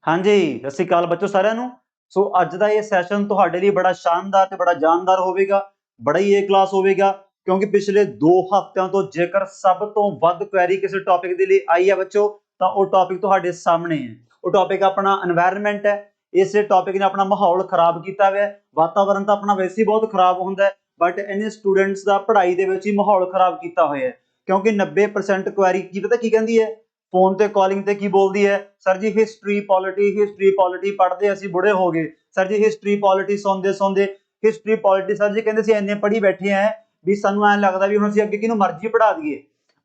हाँ जी, सत श्री अकाल बच्चों सारिਆਂ ਨੂੰ। सो ਅੱਜ ਦਾ ਇਹ ਸੈਸ਼ਨ ਤੁਹਾਡੇ ਲਈ ਬੜਾ ਸ਼ਾਨਦਾਰ ਤੇ ਬੜਾ ਜਾਨਦਾਰ ਹੋਵੇਗਾ। ਬੜਾ ਹੀ ਇਹ ਕਲਾਸ ਹੋਵੇਗਾ ਕਿਉਂਕਿ ਪਿਛਲੇ 2 ਹਫ਼ਤਿਆਂ ਤੋਂ ਜੇਕਰ ਸਭ ਤੋਂ ਵੱਧ ਕੁਐਰੀ ਕਿਸੇ ਟੌਪਿਕ ਦੇ ਲਈ ਆਈ ਹੈ ਬੱਚੋ ਤਾਂ ਉਹ ਟੌਪਿਕ ਤੁਹਾਡੇ ਸਾਹਮਣੇ ਹੈ। ਉਹ ਟੌਪਿਕ ਆਪਣਾ এনवायरमेंट ਹੈ। ਇਸੇ ਟੌਪਿਕ ਨੇ ਆਪਣਾ ਮਾਹੌਲ ਖਰਾਬ ਕੀਤਾ ਹੋਇਆ ਹੈ। ਵਾਤਾਵਰਣ ਤਾਂ ਆਪਣਾ ਵੈਸੇ ਹੀ ਬਹੁਤ ਖਰਾਬ ਹੁੰਦਾ ਹੈ ਬਟ ਇਹਨੇ ਸਟੂਡੈਂਟਸ ਦਾ ਪੜ੍ਹਾਈ ਦੇ ਵਿੱਚ ਹੀ ਮਾਹੌਲ ਖਰਾਬ ਕੀਤਾ ਹੋਇਆ ਹੈ ਕਿਉਂਕਿ 90% ਕੁਐਰੀ ਕੀ ਪਤਾ ਕੀ ਕਹਿੰਦੀ ਹੈ फोन ते कॉलिंग ते की बोलती है सर जी हिस्टरी पॉलिटी पढ़ते ਅਸੀਂ ਬੁੜੇ ਹੋ ਗਏ सर जी हिस्टरी पॉलिटी ਸੌਂਦੇ हिस्टरी पॉलिटी सर जी ਕਹਿੰਦੇ ਸੀ ਇੰਨੇ ਪੜ੍ਹੀ ਬੈਠੇ ਆ ਵੀ ਸਾਨੂੰ ਐਂ ਲੱਗਦਾ ਵੀ ਹੁਣ ਅਸੀਂ ਅੱਗੇ ਕਿਹਨੂੰ ਮਰਜ਼ੀ ਪੜ੍ਹਾ ਦਈਏ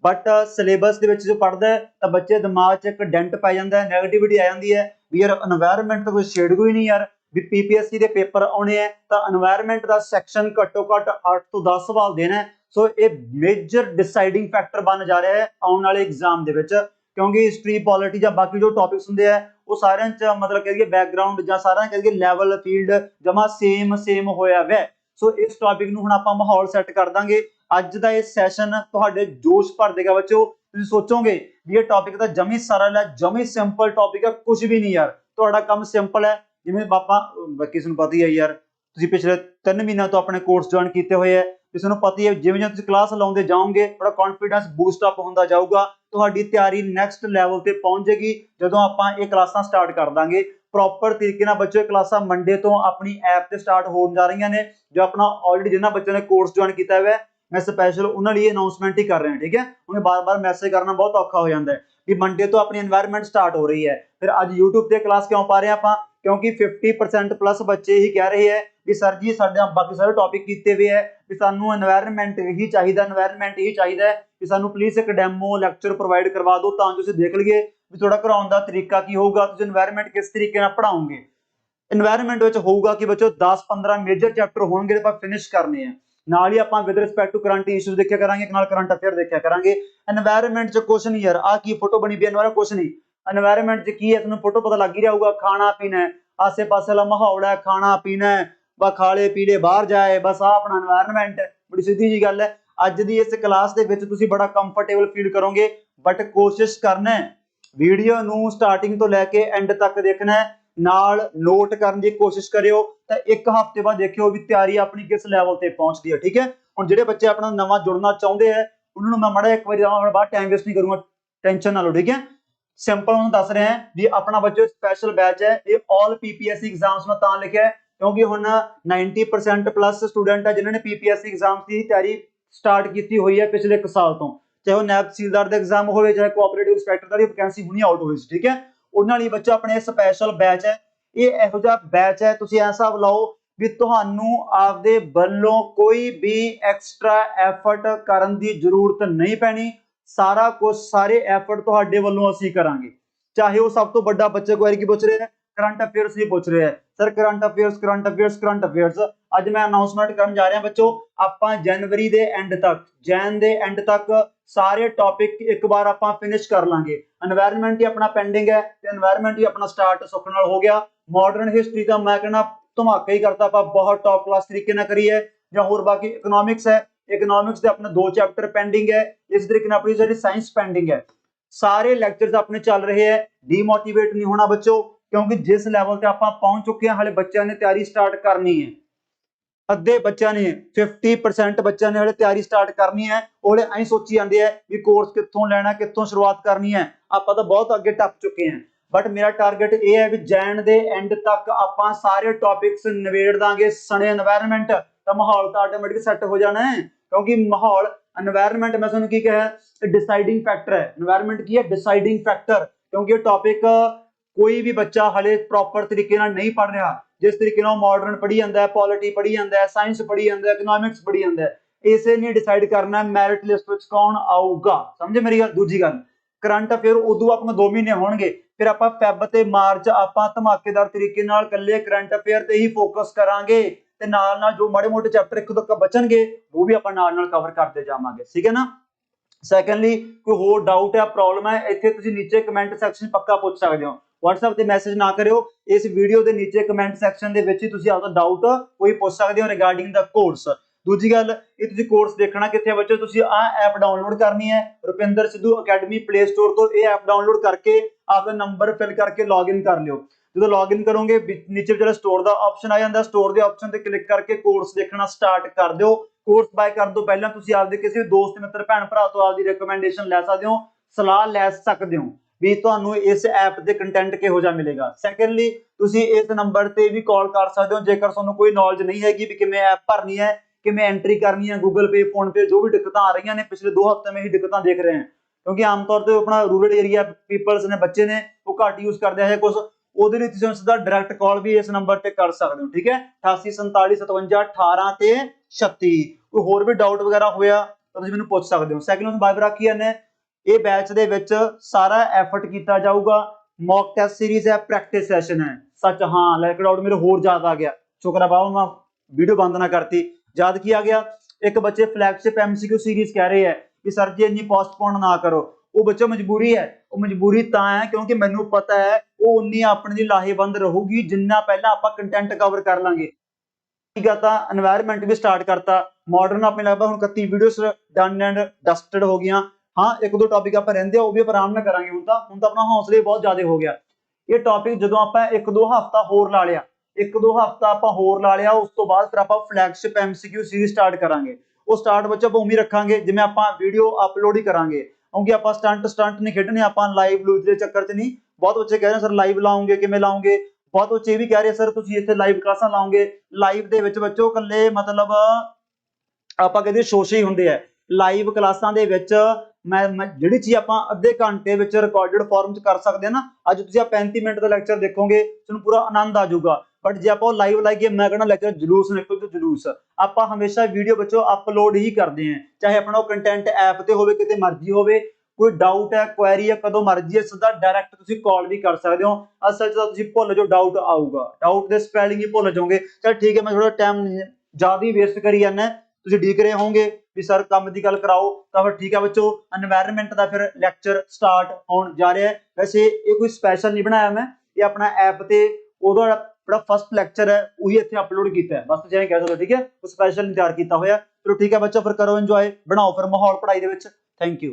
ਬਟ ਸਿਲੇਬਸ ਦੇ ਵਿੱਚ ਜੋ ਪੜ੍ਹਦਾ ਹੈ ਤਾਂ ਬੱਚੇ ਦਿਮਾਗ 'ਚ ਇੱਕ ਡੈਂਟ ਪੈ ਜਾਂਦਾ ਹੈ ਨੈਗੇਟਿਵਿਟੀ ਆ ਜਾਂਦੀ ਹੈ ਵੀ ਯਾਰ এনवायरमेंट ਤਾਂ ਕੋਈ ਛੇੜ ਕੋਈ ਨਹੀਂ ਯਾਰ ਵੀ ਪੀਪੀਐਸਸੀ ਦੇ ਪੇਪਰ ਆਉਣੇ ਆ ਤਾਂ এনवायरमेंट ਦਾ ਸੈਕਸ਼ਨ ਘੱਟੋ ਘੱਟ 8 ਤੋਂ 10 ਸਵਾਲ ਦੇਣਾ ਸੋ ਇਹ ਮੇਜਰ ਡਿਸਾਈਡਿੰਗ ਫੈਕਟਰ ਬਣ ਜਾ ਰਿਹਾ ਹੈ ਆਉਣ ਵਾਲੇ ਐਗਜ਼ਾਮ ਦੇ ਵਿੱਚ क्योंकि हिस्टरी पॉलिटी या बाकी जो टॉपिक्स होंगे वो सारे मतलब कह बैकग्राउंड या सारा कह लैवल फील्ड जमा सेम होया है सो इस टॉपिक ਨੂੰ ਹੁਣ ਆਪਾਂ ਮਾਹੌਲ ਸੈੱਟ ਕਰ ਦਾਂਗੇ ਅੱਜ ਦਾ ਇਹ ਸੈਸ਼ਨ ਤੁਹਾਡੇ ਜੋਸ਼ ਭਰ ਦੇਗਾ ਬੱਚੋ ਤੁਸੀਂ ਸੋਚੋਗੇ ਵੀ ਇਹ ਟੌਪਿਕ ਤਾਂ ਜਮੀ ਸਰਲ ਹੈ ਜਮੀ ਸਿੰਪਲ ਟੌਪਿਕ ਹੈ ਕੁਝ ਵੀ ਨਹੀਂ ਯਾਰ ਤੁਹਾਡਾ ਕੰਮ ਸਿੰਪਲ ਹੈ ਜਿਵੇਂ ਬਾਪਾ ਕਿਸੇ ਨੂੰ ਪਤਾ ਹੀ ਹੈ ਯਾਰ ਤੁਸੀਂ ਪਿਛਲੇ 3 ਮਹੀਨਿਆਂ ਤੋਂ ਆਪਣੇ ਕੋਰਸ ਜੁਆਇਨ ਕੀਤੇ ਹੋਏ ਹੈ ਕਿਸੇ ਨੂੰ ਪਤਾ ਹੀ ਹੈ ਜਿਵੇਂ ਤੁਸੀਂ ਕਲਾਸ ਲਾਉਂਦੇ ਜਾਓਗੇ ਤੁਹਾਡਾ ਕੌਨਫੀਡੈਂਸ ਬੂਸਟ ਅਪ ਹੁੰਦਾ ਜਾਊਗਾ ਤੁਹਾਡੀ ਤਿਆਰੀ ਨੈਕਸਟ ਲੈਵਲ ਤੇ ਪਹੁੰਚ ਜਾਏਗੀ ਜਦੋਂ ਆਪਾਂ ਇਹ ਕਲਾਸਾਂ ਸਟਾਰਟ ਕਰ ਦਾਂਗੇ ਪ੍ਰੋਪਰ ਤਰੀਕੇ ਨਾਲ ਬੱਚੋ ਇਹ ਕਲਾਸਾਂ ਮੰਡੇ ਤੋਂ ਆਪਣੀ ਐਪ ਤੇ ਸਟਾਰਟ ਹੋਣ ਜਾ ਰਹੀਆਂ ਨੇ ਜੋ ਆਪਣਾ ਆਲਰੇਡੀ ਜਿਨ੍ਹਾਂ ਬੱਚਿਆਂ ਨੇ ਕੋਰਸ ਜੁਆਇਨ ਕੀਤਾ ਹੋਇਆ ਮੈਂ ਸਪੈਸ਼ਲ ਉਹਨਾਂ ਲਈ ਅਨਾਉਂਸਮੈਂਟ ਹੀ ਕਰ ਰਿਹਾ ਠੀਕ ਹੈ ਉਹਨੇ ਬਾਰ-ਬਾਰ ਮੈਸੇਜ ਕਰਨਾ ਬਹੁਤ ਔਖਾ ਹੋ ਜਾਂਦਾ ਹੈ ਵੀ ਮੰਡੇ ਤੋਂ ਆਪਣੀ এনवायरमेंट ਸਟਾਰਟ ਹੋ ਰਹੀ ਹੈ ਫਿਰ ਅੱਜ YouTube ਤੇ ਕਲਾਸ ਕਿਉਂ ਪਾ ਰਹੇ ਆਪਾਂ क्योंकि 50% प्लस बच्चे ही कह रहे हैं कि सर जी साडे बाकी सारे टॉपिक कीते हुए है कि सानू एनवायरमेंट ही चाहिए कि सानू प्लीज एक डेमो लैक्चर प्रोवाइड करवा दो तां जो असीं देख लईए भी थोड़ा कराउण दा तरीका की होगा तुसीं एनवायरमेंट किस तरीके नाल पढ़ाओगे एनवायरमेंट विच होगा कि बच्चों 10-15 मेजर चैप्टर होणगे जे आपां फिनिश करने हैं ਨਾਲ ਹੀ ਆਪਾਂ with respect to current issues देखिया करांगे ਨਾਲ करंट अफेयर देखिया करांगे एनवायरमेंट च कुछ नहीं यार आ की फोटो बनी पई एनवायरमेंट कुछ नहीं एनवायरमेंट च की है तुहानू फोटो पता लग ही रहा होगा खाना पीना है आसे पासे वाला माहौल है खाना पीना है बस खाले पीले बाहर जाए बस आ अपना एनवायरमेंट बड़ी सीधी जी गल है अज दी इस क्लास दे विच तुसीं बड़ा कंफर्टेबल फील करोगे बट कोशिश करना है वीडियो नू स्टार्टिंग तो लैके एंड तक देखना है नाल नोट करने की कोशिश करियो तो एक हफ्ते बाद देखियो भी तैयारी अपनी किस लैवल ते पहुंचती है ठीक है हुण जिहड़े बच्चे अपना नवां जुड़ना चाहुंदे है उन्हां नूं मैं माड़ा एक बारी बाद टाइम वेस्ट नहीं करूंगा टेंशन ना लो ठीक है सिंपल उन्होंने दस रहे हैं भी अपना बच्चों स्पेशल बैच है ये ऑल पीपीएससी एग्जाम्स में तां लिखा है क्योंकि हुण 90% प्लस स्टूडेंट है जिन्होंने पीपीएससी एग्जाम्स की तैयारी स्टार्ट की हुई है पिछले 1 साल तो चाहे वो नैब तहसीलदार का एग्जाम हो चाहे कोऑपरेटिव इंस्पैक्टर की वैकेंसी हुणी आउट हुई ठीक है उन्होंने लिए बच्चा अपने स्पेशल बैच है ये इहो जिहा बैच है तुसीं ऐ हिसाब लाओ भी तुहानू आपदे वल्लों कोई भी एक्सट्रा एफर्ट करन दी जरूरत नहीं पैनी सारा कुछ सारे एफर्ट तुहाडे वल्लों असीं करांगे चाहे वो सब तो बड़ा बच्चे को की पूछ रहे हैं करंट अफेयर्स ही पूछ रहे हैं सर करंट अफेयर्स आज मैं अनाउंसमेंट करने जा रहा बच्चों आपां जनवरी दे एंड तक सारे टॉपिक एक बार आपां फिनिश कर लांगे एनवायरमेंट ही अपना पेंडिंग है ते एनवायरमेंट ही अपना स्टार्ट सुख नाल हो गया मॉडर्न हिस्टरी का मैं कहना धमाका ही करता आपां बहुत टॉप क्लास तरीके नाल करिए जां होर बाकी इकोनॉमिक्स है इकोनॉमिक्स दे अपने 2 चैप्टर पेंडिंग है इस तरीके नाल अपनी सारी साइंस पेंडिंग है सारे लेक्चर्स अपने चल रहे हैं डीमोटिवेट नहीं होना बच्चों क्योंकि जिस लेवल ते आपां पहुंच चुके हैं हाले बच्चों ने तैयारी स्टार्ट करनी है अद्धे बच्चों ने 50% बच्चों ने हाले तैयारी स्टार्ट करनी है ओले ऐ सोची जांदे है कि कोर्स कित्थों लेना कित्थों शुरुआत करनी है आपां तां बहुत अगे टप चुके हैं बट मेरा टारगेट ये है भी जैन दे एंड तक आपां सारे टॉपिक्स निबेड़ दांगे सने एनवायरमेंट तो माहौल तो ऑटोमेटिक सैट हो जाना है क्योंकि माहौल एनवायरमेंट मैं तुहानू की कहा डिसाइडिंग फैक्टर है एनवायरमेंट की है डिसाइडिंग फैक्टर क्योंकि ये टॉपिक कोई भी बच्चा हाले प्रॉपर तरीके नाल नहीं पढ़ रहा जिस तरीके नाल मॉडर्न पढ़ी जांदा है पॉलिटी पढ़ी जांदा है साइंस पढ़ी जांदा है इकोनॉमिक्स पढ़ी जांदा है इसे नहीं डिसाइड करना मैरिट लिस्ट विच कौन आऊगा समझे मेरी गल दूजी गल करंट अफेयर उदों अपने 2 महीने होणगे फिर आपां फेब ते मार्च आपां धमाकेदार तरीके नाल कल्ले करंट अफेयर ते ही फोकस करांगे ते नाल नाल जो माड़े मोटे चैप्टर एक दो बचणगे वो भी आपां नाल नाल कवर करते जावांगे ठीक है ना सैकेंडली कोई होर डाउट है प्रॉब्लम है इत्थे तुसीं नीचे कमेंट सैक्शन पक्का पूछ सकदे हो WhatsApp ते मैसेज ना करियो इस वीडियो दे नीचे कमेंट सैक्शन दे विच ही तुसीं आपदा डाउट कोई पूछ सकदे हो रिगार्डिंग द कोर्स दूजी गल ये तुसीं कोर्स देखना कित्थे है बच्चों, तुसीं आ ऐप डाउनलोड करनी है Rupinder Sidhu academy play store तो ये ऐप डाउनलोड करके आपका नंबर फिल करके लॉग इन कर लियो। जो लॉग इन करोगे नीचे जो स्टोर का ऑप्शन आ जाता, स्टोर के ऑप्शन से क्लिक करके कोर्स देखना स्टार्ट कर दो। कोर्स बाय कर दो पहले तुसीं आपदे किसी दोस्त मित्र भैन भरा तो आपदी रिकमेंडेशन लै सकदे हो, सलाह लै सकदे हो भी तुहानू इस ऐप दे कंटेंट किहो जिहा मिलेगा। सैकेंडली तुसीं इस नंबर ते भी कॉल कर सकदे हो जेकर तुहानू कोई नॉलेज नहीं हैगी भी किवें ऐप भरनी है, किवें एंट्री करनी है, गूगल पे फोन पे जो भी दिक्कत आ रही ने पिछले 2 हफ्ते में ही दिक्कत देख रहे हैं, क्योंकि आमतौर पर अपना रूरल एरिया पीपल्स ने बच्चे ने वो घट यूज करते हैं कुछ, ਉਹਦੇ ਲਈ ਤੁਸੀਂ ਸਿੱਧਾ ਡਾਇਰੈਕਟ ਕਾਲ ਵੀ ਇਸ ਨੰਬਰ ਤੇ ਕਰ ਸਕਦੇ ਹੋ। ਠੀਕ ਹੈ 8847571836। ਕੋਈ ਹੋਰ ਵੀ ਡਾਊਟ ਵਗੈਰਾ ਹੋਇਆ ਤਾਂ ਤੁਸੀਂ ਮੈਨੂੰ ਪੁੱਛ ਸਕਦੇ ਹੋ। ਸੈਕਿੰਡ ਉਸ ਬਾਈ ਬਰਾਕੀ ਨੇ ਇਹ ਬੈਚ ਦੇ ਵਿੱਚ ਸਾਰਾ ਐਫਰਟ ਕੀਤਾ ਜਾਊਗਾ। ਮੌਕ ਟੈਸਟ ਸੀਰੀਜ਼ ਹੈ, ਪ੍ਰੈਕਟਿਸ ਸੈਸ਼ਨ ਹੈ। ਸੱਚ ਹਾਂ ਲਾਈਕ ਡਾਊਟ ਮੇਰੇ ਹੋਰ ਜ਼ਿਆਦਾ ਆ ਗਿਆ, ਸ਼ੁਕਰ ਹੈ ਬਾਬਾ ਮੈਂ ਵੀਡੀਓ ਬੰਦ ਨਾ ਕਰਤੀ। ਯਾਦ ਕੀ ਆ ਗਿਆ, ਇੱਕ ਬੱਚੇ ਫਲੈਗਸ਼ਿਪ ਐਮਸੀਕਿਊ ਸੀਰੀਜ਼ ਕਹਿ ਰਹੇ ਹੈ ਕਿ ਸਰ ਜੀ ਇੰਨੀ ਪੋਸਟਪੋਨ ਨਾ ਕਰੋ। ਉਹ ਬੱਚਾ ਮਜਬੂਰੀ ਹੈ, ਉਹ ਮਜਬੂਰੀ ਤਾਂ ਹੈ ਕਿਉਂਕਿ ਮੈਨੂੰ ਪਤਾ ਹੈ ਉਹ ਉਨੀ ਆਪਣੇ ਲਈ ਲਾਹੇਵੰਦ ਰਹੂਗੀ ਜਿੰਨਾ ਪਹਿਲਾਂ ਆਪਾਂ ਕੰਟੈਂਟ ਕਵਰ ਕਰ ਲਾਂਗੇ। ਠੀਕ ਆ, ਤਾਂ এনवायरमेंट ਵੀ ਸਟਾਰਟ ਕਰਤਾ। ਮਾਡਰਨ ਆਪਣੇ ਲਗਭਗ ਹੁਣ 31 ਵੀਡੀਓਸ ਡਨ ਐਂਡ ਡਸਟਡ ਹੋ ਗਈਆਂ। ਹਾਂ ਇੱਕ ਦੋ ਟੌਪਿਕ ਆਪਾਂ ਰਹਿੰਦੇ ਆ ਉਹ ਵੀ ਆਪਾਂ ਆਰਾਮ ਨਾਲ ਕਰਾਂਗੇ। ਹੁਣ ਤਾਂ ਆਪਣਾ ਹੌਸਲਾ ਬਹੁਤ ਜ਼ਿਆਦਾ ਹੋ ਗਿਆ। ਇਹ ਟੌਪਿਕ ਜਦੋਂ ਆਪਾਂ ਇੱਕ ਦੋ ਹਫ਼ਤਾ ਹੋਰ ਲਾ ਲਿਆ, ਉਸ ਤੋਂ ਬਾਅਦ ਫਿਰ ਆਪਾਂ ਫਲੈਗਸ਼ਿਪ ਐਮਸੀਕਿਊ ਸੀਰੀਜ਼ ਸਟਾਰਟ ਕਰਾਂਗੇ। ਉਹ ਸਟਾਰਟ ਬੱਚਾ ਆਪਾਂ ਉਮੀ ਰੱਖਾਂਗੇ ਜਿਵੇਂ ਆਪਾਂ ਵੀਡੀਓ ਅਪਲੋਡ ਹੀ ਕਰਾਂਗੇ, क्योंकि आप स्टंट नहीं खेडने, आप लाइव लूज के चक्कर च नहीं। बहुत बच्चे कह रहे हैं सर लाइव लाओगे किवें लाओगे, बहुत बच्चे भी कह रहे हैं सर तुसीं इत्थे लाइव क्लासां लाओगे। लाइव दे विच बच्चों कल्ले मतलब आपां कहदे शोशे ही हुंदे आ। लाइव क्लासां दे विच मैं जिहड़ी चीज़ आपां अद्धे घंटे विच रिकॉर्डेड फॉर्म च कर सकदे हैं ना, अज तुसीं 35 मिनट दा लैक्चर देखोगे तुहानूं पूरा आनंद आ जाऊगा। बट जे आप लाइव लाइए मैं कहना लैक्चर जुलूस निकल तो जुलूस। आप हमेशा वीडियो बच्चों अपलोड ही करते हैं, चाहे अपना कंटेंट ऐप ते होवे किते मर्जी होवे। कोई डाउट है क्वेरी है कदों मर्जी है सीधा डायरैक्ट तुसीं कॉल भी कर सकते हो। असल च तुसीं भुल जाओ डाउट आऊगा, डाउट दे स्पैलिंग ही भुल जाओगे। चल ठीक है मैं थोड़ा टाइम ज़्यादा ही वेस्ट करी जाना, तुसीं उਡੀक रहे होंगे भी सर काम की गल कराओ, तो फिर ठीक है बच्चों एनवायरनमेंट का फिर लैक्चर स्टार्ट होने जा रहा है। वैसे ये कोई स्पैशल नहीं बनाया मैं, ये अपना ऐप ते उहदा ਜਿਹੜਾ फस्ट लैक्चर है वही इत्थे अपलोड किया है, बस तुसीं कह सकते हो। ठीक है कोई स्पैशल नहीं तैयार किया होया। चलो ठीक है बच्चों फिर करो इंजॉय, बनाओ फिर माहौल पढ़ाई दे विच। Thank you.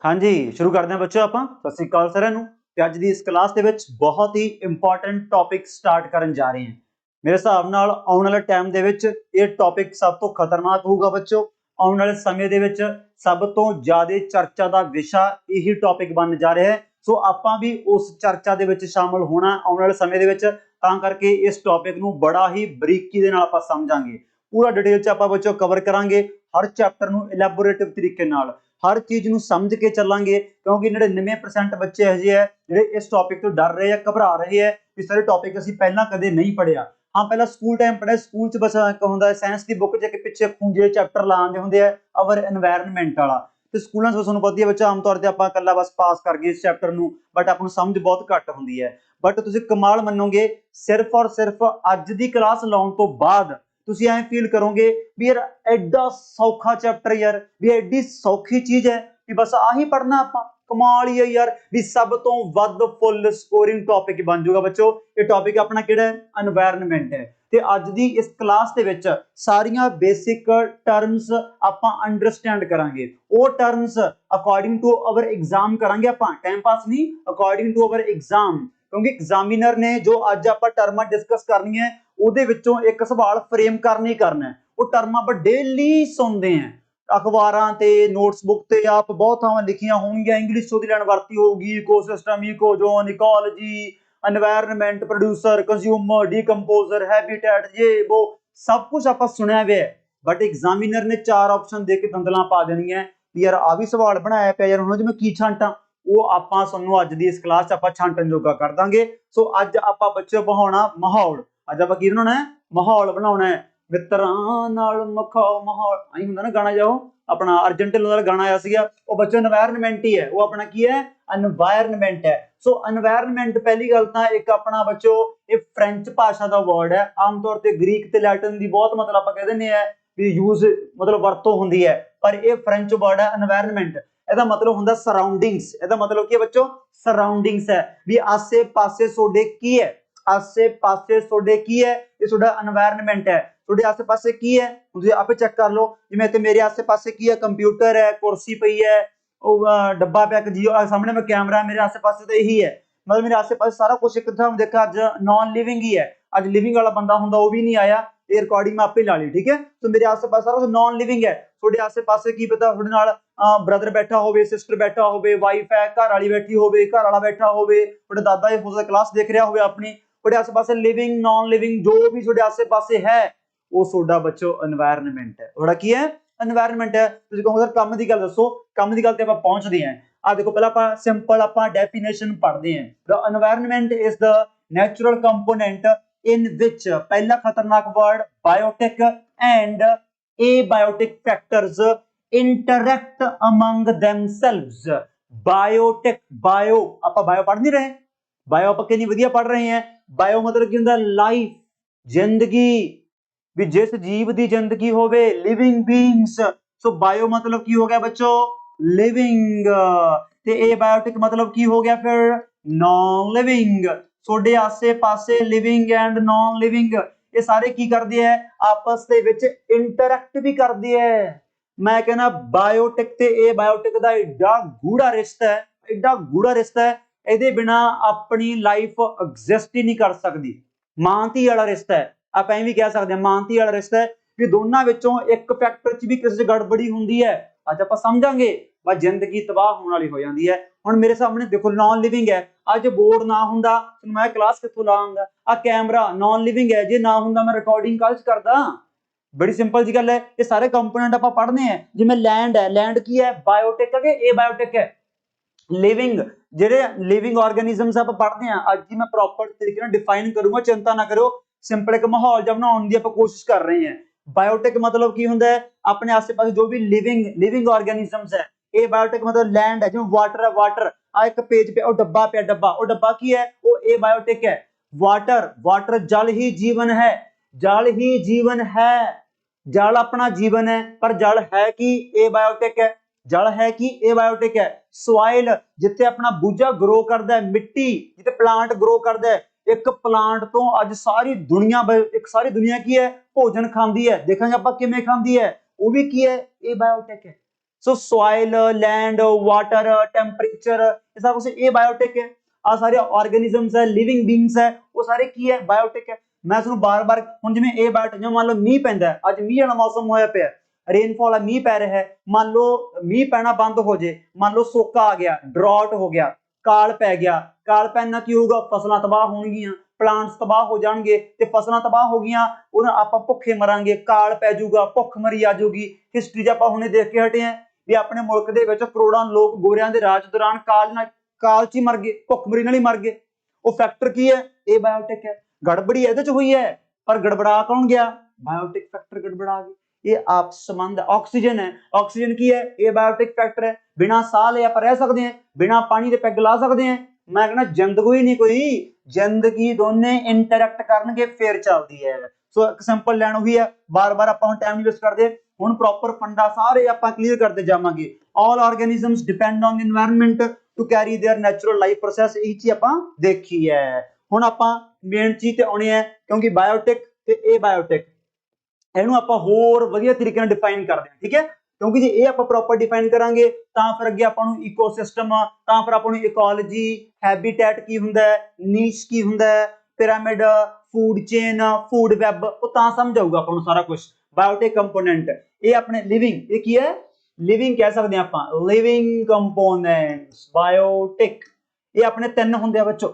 हाँ जी शुरू करते हैं बच्चों आप। सत श्री अकाल सारिआं नूं। ते अज दी इस क्लास दे विच बहुत ही इंपॉर्टेंट टॉपिक स्टार्ट करन जा रहे हैं। मेरे हिसाब नाल आउण वाले टाइम दे विच ये टॉपिक सब तो खतरनाक होगा बच्चों। आउण वाले समय दे विच सब तो ज़्यादा चर्चा का विषय यही टॉपिक बन जा रहा है। सो आपां भी उस चर्चा दे विच शामिल होना आउण वाले समय दे विच, तां करके इस टॉपिक नूं बड़ा ही बरीकी दे नाल आपां समझांगे, पूरा डिटेल च आपां बच्चों कवर करांगे। हर चैप्टर नूं इलैबोरेटिव तरीके नाल हर चीज़ नूं समझ के चलांगे, क्योंकि 99% बच्चे अजे है जिहड़े इस टॉपिक तो डर रहे हैं, घबरा रहे हैं कि सर टॉपिक असीं पहलां कदे नहीं पढ़िया। हाँ पहला स्कूल टाइम पढ़िया, स्कूल च बस एक हुंदा है साइंस की बुक च एक पिछे खूंजे चैप्टर लाने हुंदे आ अवर एनवायरनमेंट वाला, तो स्कूलों से तुहानूं पता ही है बच्चा आम तौर पर आपां कल्ला बस पास कर गए इस चैप्टर नूं, बट आपां नूं समझ बहुत घट हुंदी है। बट तुसीं कमाल मनोगे सिर्फ और सिर्फ अज दी क्लास लाउण तो बाद तुसीं ऐ फील करोगे भी यार एडा सौखा चैप्टर यार, भी एडी सौखी चीज़ है कि बस आही पढ़ना आपां। कमाल ही है यार भी सब तो वध फुल स्कोरिंग टॉपिक बन जाऊगा बच्चों। ये टॉपिक अपना किहड़ा है एनवायरनमेंट है। ते अज दी इस क्लास दे विच सारियां बेसिक टर्म्स आपां अंडरस्टैंड करांगे। वो terms according to our exam करांगे आपां, टाइम पास नहीं, अकॉर्डिंग टू अवर एग्जाम। क्योंकि एग्जामिनर ने जो अज आपां टर्मां डिस्कस करनी है ਉਹਦੇ ਵਿੱਚੋਂ एक सवाल फ्रेम करना ही करना है। वो टर्मां ਆਪਾਂ डेली सुनते हैं अखबारां ते नोट्स बुक ते आप बहुत थावां लिखियां होंगियां, इंग्लिश चों दी लाइन वरती होगी, ecosystem, ecozone, ecology, environment, producer, consumer, decomposer, habitat, ये वो सब कुछ आप सुनिया हुआ है। बट एग्जामिनर ने 4 ऑप्शन दे के दंदलां पा देनी है यार आ भी सवाल बनाया पिया यार हुण मैं की छांटां। वो आपां तुहानूं अज दी इस क्लास च आपां छांटन जोगा कर दांगे। सो अज आपां बच्चों बनाउणा माहौल, अज आपां की बनाउणा है माहौल बनाउणा है। मित्रां नाल मखाओ माहौल आई हुंदा ना गाना जाओ अपना अर्जन ढिल्लों दा गाना आया सीगा वो बच्चों एनवायरनमेंट ही है, वो अपना की है एनवायरनमेंट है। सो एनवायरनमेंट पहली गल तां एक अपना बच्चों ये फ्रेंच भाषा का वर्ड है, आम तौर पर ग्रीक ते लैटिन की बहुत मतलब आप कह दिंदे आ भी यूज मतलब वरतों हुंदी है, पर ये फ्रेंच वर्ड है एनवायरनमेंट। ਇਹਦਾ मतलब ਹੁੰਦਾ सराउंडिंग्स, ਇਹਦਾ मतलब ਕੀ ਹੈ ਬੱਚੋ सराउंडिंग्स है भी आसे पासे ਤੁਹਾਡੇ ਕੀ है, आसे पासे ਤੁਹਾਡੇ ਕੀ है ਇਹ ਤੁਹਾਡਾ एनवायरनमेंट है। ਤੁਹਾਡੇ ਆਸੇ-ਪਾਸੇ ਕੀ ਹੈ ਤੁਸੀਂ ਆਪੇ ਚੈੱਕ ਕਰ ਲਓ। ਜਿਵੇਂ ਇੱਥੇ ਮੇਰੇ ਆਸੇ-ਪਾਸੇ ਕੀ ਹੈ, ਕੰਪਿਊਟਰ ਹੈ, ਕੁਰਸੀ ਪਈ ਹੈ, ਉਹ ਡੱਬਾ ਪਿਆ, ਜੀਓ ਸਾਹਮਣੇ ਮੈਂ ਕੈਮਰਾ, ਮੇਰੇ ਆਸੇ-ਪਾਸੇ ਤਾਂ ਇਹੀ ਹੈ। मतलब मेरे आसे-पासे सारा कुछ एक तरह देखा अज नॉन लिविंग ही है। अज लिविंग वाला बंदा हुंदा वो भी नहीं आया, ये रिकॉर्डिंग मैं आपे ला ली, ठीक है। तो मेरे आसे-पासे सारा कुछ नॉन लिविंग है। थोड़े आसे-पासे की पता थोड़े नाल ब्रदर बैठा होवे, सिस्टर बैठा होवे, वाइफ है, घर वाली बैठी होवे, घर वाला बैठा होवे, थोड़े दादा जी हो सकदा क्लास देख रहा होवे अपनी। थोड़े आसे-पासे लिविंग नॉन लिविंग जो भी थोड़े आसे-पासे है वो थोड़ा बच्चों एनवायरनमेंट है। थोड़ा की है एनवायरनमेंट है। तुसीं कहोगे सर काम दी गल दसो, काम दी गल ते आपां पहुंचदे हां। आ देखो पहला आप सिंपल आप डेफिनेशन पढ़ते हैं। The environment is the natural component in which पहला खतरनाक word biotic and abiotic factors interact among themselves. Biotic bio आप बायो पढ़ नहीं रहे, बायो आप कितनी वधिया पढ़ रहे हैं। बायो मतलब की हुंदा लाइफ, जिंदगी, भी जिस जीव की जिंदगी होवे, लिविंग बीइंग्स। सो बायो मतलब की हो गया बच्चों लिविंग, ते एबायोटिक मतलब की हो गया फिर नॉन लिविंग। थोड़े आसे पासे लिविंग एंड नॉन लिविंग ये सारे की करते हैं आपस दे विच इंटरैक्ट भी करते हैं। मैं कहना बायोटिक ते एबायोटिक दा एडा गूढ़ा रिश्ता है, एडा गूढ़ा रिश्ता है, इहदे बिना अपनी लाइफ एग्जिस्ट ही नहीं कर सकती। मां धी वाला रिश्ता है, आप ऐ भी कह सकते हैं मां धी वाला रिश्ता है कि दोनों विचों एक फैक्टर च भी किसी च गड़बड़ी हुंदी है अज आप समझांगे बस जिंदगी तबाह होने वाली हो जाती है। हुण मेरे सामने देखो नॉन लिविंग है, अज बोर्ड ना हुंदा मैं क्लास कित्थों लाऊंगा। आ कैमरा नॉन लिविंग है, जे ना हुंदा मैं रिकॉर्डिंग कल च करदा। बड़ी सिंपल जी गल है, ये सारे कंपोनेंट आप पढ़ने हैं। जिवें लैंड है, लैंड की है बायोटिक है कि एबायोटिक है। लिविंग जेडे लिविंग ऑर्गेनिजम्स आप पढ़ते हैं, अज ही मैं प्रॉपर तरीके नाल डिफाइन करूंगा, चिंता ना करो। सिंपल एक माहौल जब बनाउण दी आपां कोशिश कर रहे हैं। बायोटिक मतलब की हुंदा है अपने आसे-पासे जो भी लिविंग ऑर्गेनिजम्स है। एबायोटिक मतलब लैंड है, जिवें वाटर है, वाटर आ एक पेज पे और डब्बा पे डब्बा, और डब्बा की है वो एबायोटिक है। वाटर वाटर जल ही जीवन है, जल ही जीवन है, जल अपना जीवन है, पर जल है कि एबायोटिक है, जल है कि एबायोटिक है। सॉइल जिथे अपना बूझा ग्रो करदा है, मिट्टी जिथे प्लांट ग्रो करदा है। एक प्लांट तो अज सारी दुनिया एक सारी दुनिया की है भोजन खांदी है, देखेंगे आप किवें खांदी है, वो भी की है एबायोटिक है। सो सॉइल, लैंड, वाटर, टेंपरेचर ये सब कुछ एबायोटिक है। आ सारे ऑर्गेनिजम्स है, लिविंग बीइंग्स है, वो सारे की है बायोटिक है। मैं तुहानू बार-बार हुण जिवें एबायोटिक, जिवें मान लो मीह पैंदा है, अज मीह वाला मौसम होया पिया, रेनफॉल मीह पै रहा है, मान लो मीह पैना बंद हो जाए, मान लो सोका आ गया, ड्रॉट हो गया, काल पै गया, काल पैन नाल की होगा फसलां तबाह होणगियां, प्लांट्स तबाह हो जाणगे ते फसलां तबाह हो गईयां, उहनां आपां भुखे मरांगे, काल पै जूगा, भुखमरी आ जाऊगी। हिस्टरी 'च आपां हुणे देख के हटे हैं भी अपने मुल्क दे विच करोड़ां लोग गोरियां दे राज दौरान काल च ही मर गए, भुखमरी नाल ही मर गए। वो फैक्टर की है एबायोटिक है। गड़बड़ी इहदे च हुई है, पर गड़बड़ा कौन गया, बायोटिक फैक्टर गड़बड़ा गया। ये आप संबंध ऑक्सीजन है, ऑक्सीजन की है एबायोटिक फैक्टर है। बिना साह ले आप रह सकते हैं, बिना पानी दे पैग ला सकते हैं। मैं कहना जिंदगी नहीं कोई, जिंदगी दोने इंटरैक्ट करनगे फिर चलदी है। सो एक सिंपल लाइन हुई है, बार-बार आपां हुण टाइम नहीं वेस्ट करदे, हुण प्रॉपर फंडा सारे आपां क्लीयर करते जावांगे। All organisms depend on the environment to carry their natural life process, यही चीज आपां देखी है। हुण आपां मेन चीज ते आउणी है, क्योंकि बायोटिक ते एबायोटिक ਇਹਨੂੰ ਆਪਾਂ ਹੋਰ ਵਧੀਆ ਤਰੀਕੇ ਨਾਲ ਡਿਫਾਈਨ ਕਰਦੇ ਹਾਂ, ਠੀਕ ਹੈ। ਕਿਉਂਕਿ ਜੇ ਇਹ ਆਪਾਂ ਪ੍ਰੋਪਰ ਡਿਫਾਈਨ ਕਰਾਂਗੇ ਤਾਂ ਫਿਰ ਅੱਗੇ ਆਪਾਂ ਨੂੰ ਇਕੋਸਿਸਟਮ, ਤਾਂ ਫਿਰ ਆਪਾਂ ਨੂੰ ਇਕੋਲੋਜੀ, ਹੈਬਿਟੈਟ ਕੀ ਹੁੰਦਾ ਹੈ, ਨੀਸ਼ ਕੀ ਹੁੰਦਾ ਹੈ, pyramid, food chain, food web, ਉਹ ਤਾਂ ਸਮਝ ਆਊਗਾ ਆਪਾਂ ਨੂੰ ਸਾਰਾ ਕੁਝ। ਬਾਇਓਟਿਕ ਕੰਪੋਨੈਂਟ ਇਹ ਆਪਣੇ ਲਿਵਿੰਗ, ਇਹ ਕੀ ਹੈ, ਲਿਵਿੰਗ ਕਹਿ ਸਕਦੇ ਹਾਂ ਆਪਾਂ, ਲਿਵਿੰਗ ਕੰਪੋਨੈਂਟਸ ਬਾਇਓਟਿਕ। ਇਹ ਆਪਣੇ ਤਿੰਨ ਹੁੰਦੇ ਆ ਬੱਚੋ।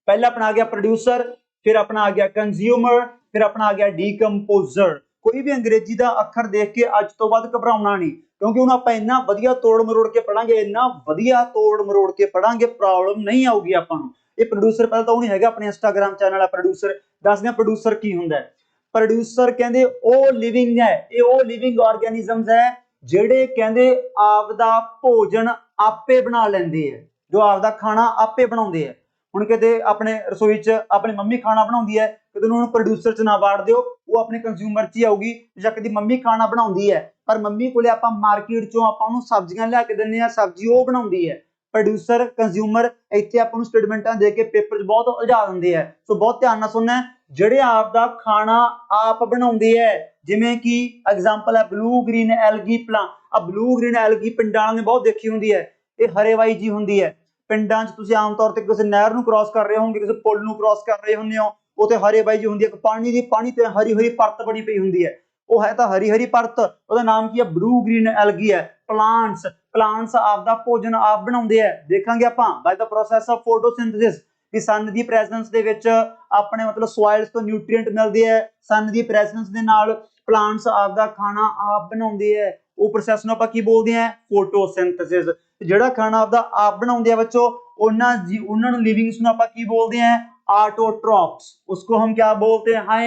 ਪਹਿਲਾ ਆਪਣਾ ਆ ਗਿਆ ਪ੍ਰੋਡਿਊਸਰ, फिर अपना आ गया कंज्यूमर, फिर अपना आ गया डीकंपोजर। कोई भी अंग्रेजी का अखर देख के अज तो बाद घबराना नहीं, क्योंकि हुण आपां इन्ना वधिया तोड़ मरोड़ के पढ़ांगे, इन्ना वधिया तोड़ मरोड़ के पढ़ांगे, प्रॉब्लम नहीं आऊगी आपां नूं। ये प्रोड्यूसर पहले तो नहीं हैगा अपने इंस्टाग्राम चैनल है प्रोड्यूसर, दसदे हां प्रोड्यूसर की हुंदा है। प्रोड्यूसर कहंदे ओ लिविंग है, ये ओ लिविंग ऑर्गेनिजम्स है जिहड़े कहंदे आपदा भोजन आपे बना लैंदे है, जो आपदा खाना आपे बनाउंदे है। ਹੁਣ ਕਿਤੇ ਆਪਣੇ ਰਸੋਈ 'ਚ ਆਪਣੀ ਮੰਮੀ ਖਾਣਾ ਬਣਾਉਂਦੀ ਹੈ, ਕਿਤੇ ਉਹਨੂੰ ਪ੍ਰੋਡਿਊਸਰ 'ਚ ਨਾ ਵਾੜ ਦਿਓ, ਉਹ ਆਪਣੇ ਕੰਜ਼ਿਊਮਰ 'ਚ ਹੀ ਆਊਗੀ। ਜਾਂ ਕਦੀ ਮੰਮੀ ਖਾਣਾ ਬਣਾਉਂਦੀ ਹੈ, ਪਰ ਮੰਮੀ ਕੋਲੇ ਆਪਾਂ ਮਾਰਕੀਟ 'ਚੋਂ ਆਪਾਂ ਉਹਨੂੰ ਸਬਜ਼ੀਆਂ ਲਿਆ ਕੇ ਦਿੰਦੇ ਆ, ਸਬਜ਼ੀ ਉਹ ਬਣਾਉਂਦੀ ਹੈ। ਪ੍ਰੋਡਿਊਸਰ, ਕੰਜ਼ਿਊਮਰ, ਇੱਥੇ ਆਪਾਂ ਨੂੰ ਸਟੇਟਮੈਂਟਾਂ ਦੇ ਕੇ ਪੇਪਰ 'ਚ ਬਹੁਤ ਉਲਝਾ ਦਿੰਦੇ ਆ। ਸੋ ਬਹੁਤ ਧਿਆਨ ਨਾਲ ਸੁਣਨਾ, ਜਿਹੜੇ ਆਪ ਦਾ ਖਾਣਾ ਆਪ ਬਣਾਉਂਦੇ ਹੈ, ਜਿਵੇਂ ਕਿ ਐਗਜ਼ਾਮਪਲ ਹੈ ਬਲੂ ਗ੍ਰੀਨ ਐਲਗੀ ਪਲਾਂਟ। ਆ ਬਲੂ ਗ੍ਰੀਨ ਐਲਗੀ ਪਿੰਡਾਂ ਵਾਲਿਆਂ ਨੇ ਬਹੁਤ ਦੇਖੀ ਹੁੰਦੀ ਹੈ, ਇਹ ਹਰੇਵਾਈ ਜੀ ਹੁੰਦੀ ਹੈ। ਪਿੰਡਾਂ 'ਚ ਤੁਸੀਂ ਆਮ ਤੌਰ ਤੇ ਕਿਸੇ ਨਹਿਰ ਨੂੰ ਕ੍ਰਾਸ ਕਰ ਰਹੇ ਹੋਵੋਗੇ, ਕਿਸੇ ਪੁਲ ਨੂੰ ਕ੍ਰਾਸ ਕਰ ਰਹੇ ਹੁੰਦੇ ਹੋ, ਉੱਥੇ ਹਰੇਵਾਈ ਜੀ ਹੁੰਦੀ ਹੈ, ਪਾਣੀ ਤੇ ਹਰੀ ਹਰੀ ਪਰਤ ਬਣੀ ਪਈ ਹੁੰਦੀ ਹੈ, ਉਹ ਹੈ ਤਾਂ ਹਰੀ ਹਰੀ ਪਰਤ, ਉਹਦਾ ਨਾਮ ਕੀ ਹੈ, ਬਲੂ ਗ੍ਰੀਨ ਐਲਗੀ ਹੈ। ਪਲਾਂਟਸ ਆਪਦਾ ਭੋਜਨ ਆਪ ਬਣਾਉਂਦੇ ਆ। ਦੇਖਾਂਗੇ ਆਪਾਂ ਬਾਈ ਦਾ ਪ੍ਰੋਸੈਸ ਆਫ ਫੋਟੋਸਿੰਥੇਸਿਸ, ਕਿ ਸਨ ਦੀ ਪ੍ਰੈਜ਼ੈਂਸ ਦੇ ਵਿੱਚ ਆਪਣੇ ਮਤਲਬ ਸੋਇਲਸ ਤੋਂ ਨਿਊਟ੍ਰੀਐਂਟ ਮਿਲਦੇ ਆ, ਸਨ ਦੀ ਪ੍ਰੈਜ਼ੈਂਸ ਦੇ ਨਾਲ ਪਲਾਂਟਸ ਆਪਦਾ ਖਾਣਾ ਆਪ ਬਣਾਉਂਦੇ ਆ, ਉਹ ਪ੍ਰੋਸੈਸ ਨੂੰ ਆਪਾਂ ਕੀ ਬੋਲਦੇ ਆ, ਫੋਟੋਸਿੰਥੇਸਿਸ। ਜਿਹੜਾ ਖਾਣਾ ਆਪਦਾ ਆਪ ਬਣਾਉਂਦੇ ਆ ਬੱਚੋ, ਉਹਨਾਂ ਨੂੰ ਲਿविंग्स ਨੂੰ ਆਪਾਂ ਕੀ ਬੋਲਦੇ ਆ, ऑटोट्रॉप्स। उसको हम क्या बोलते हैं,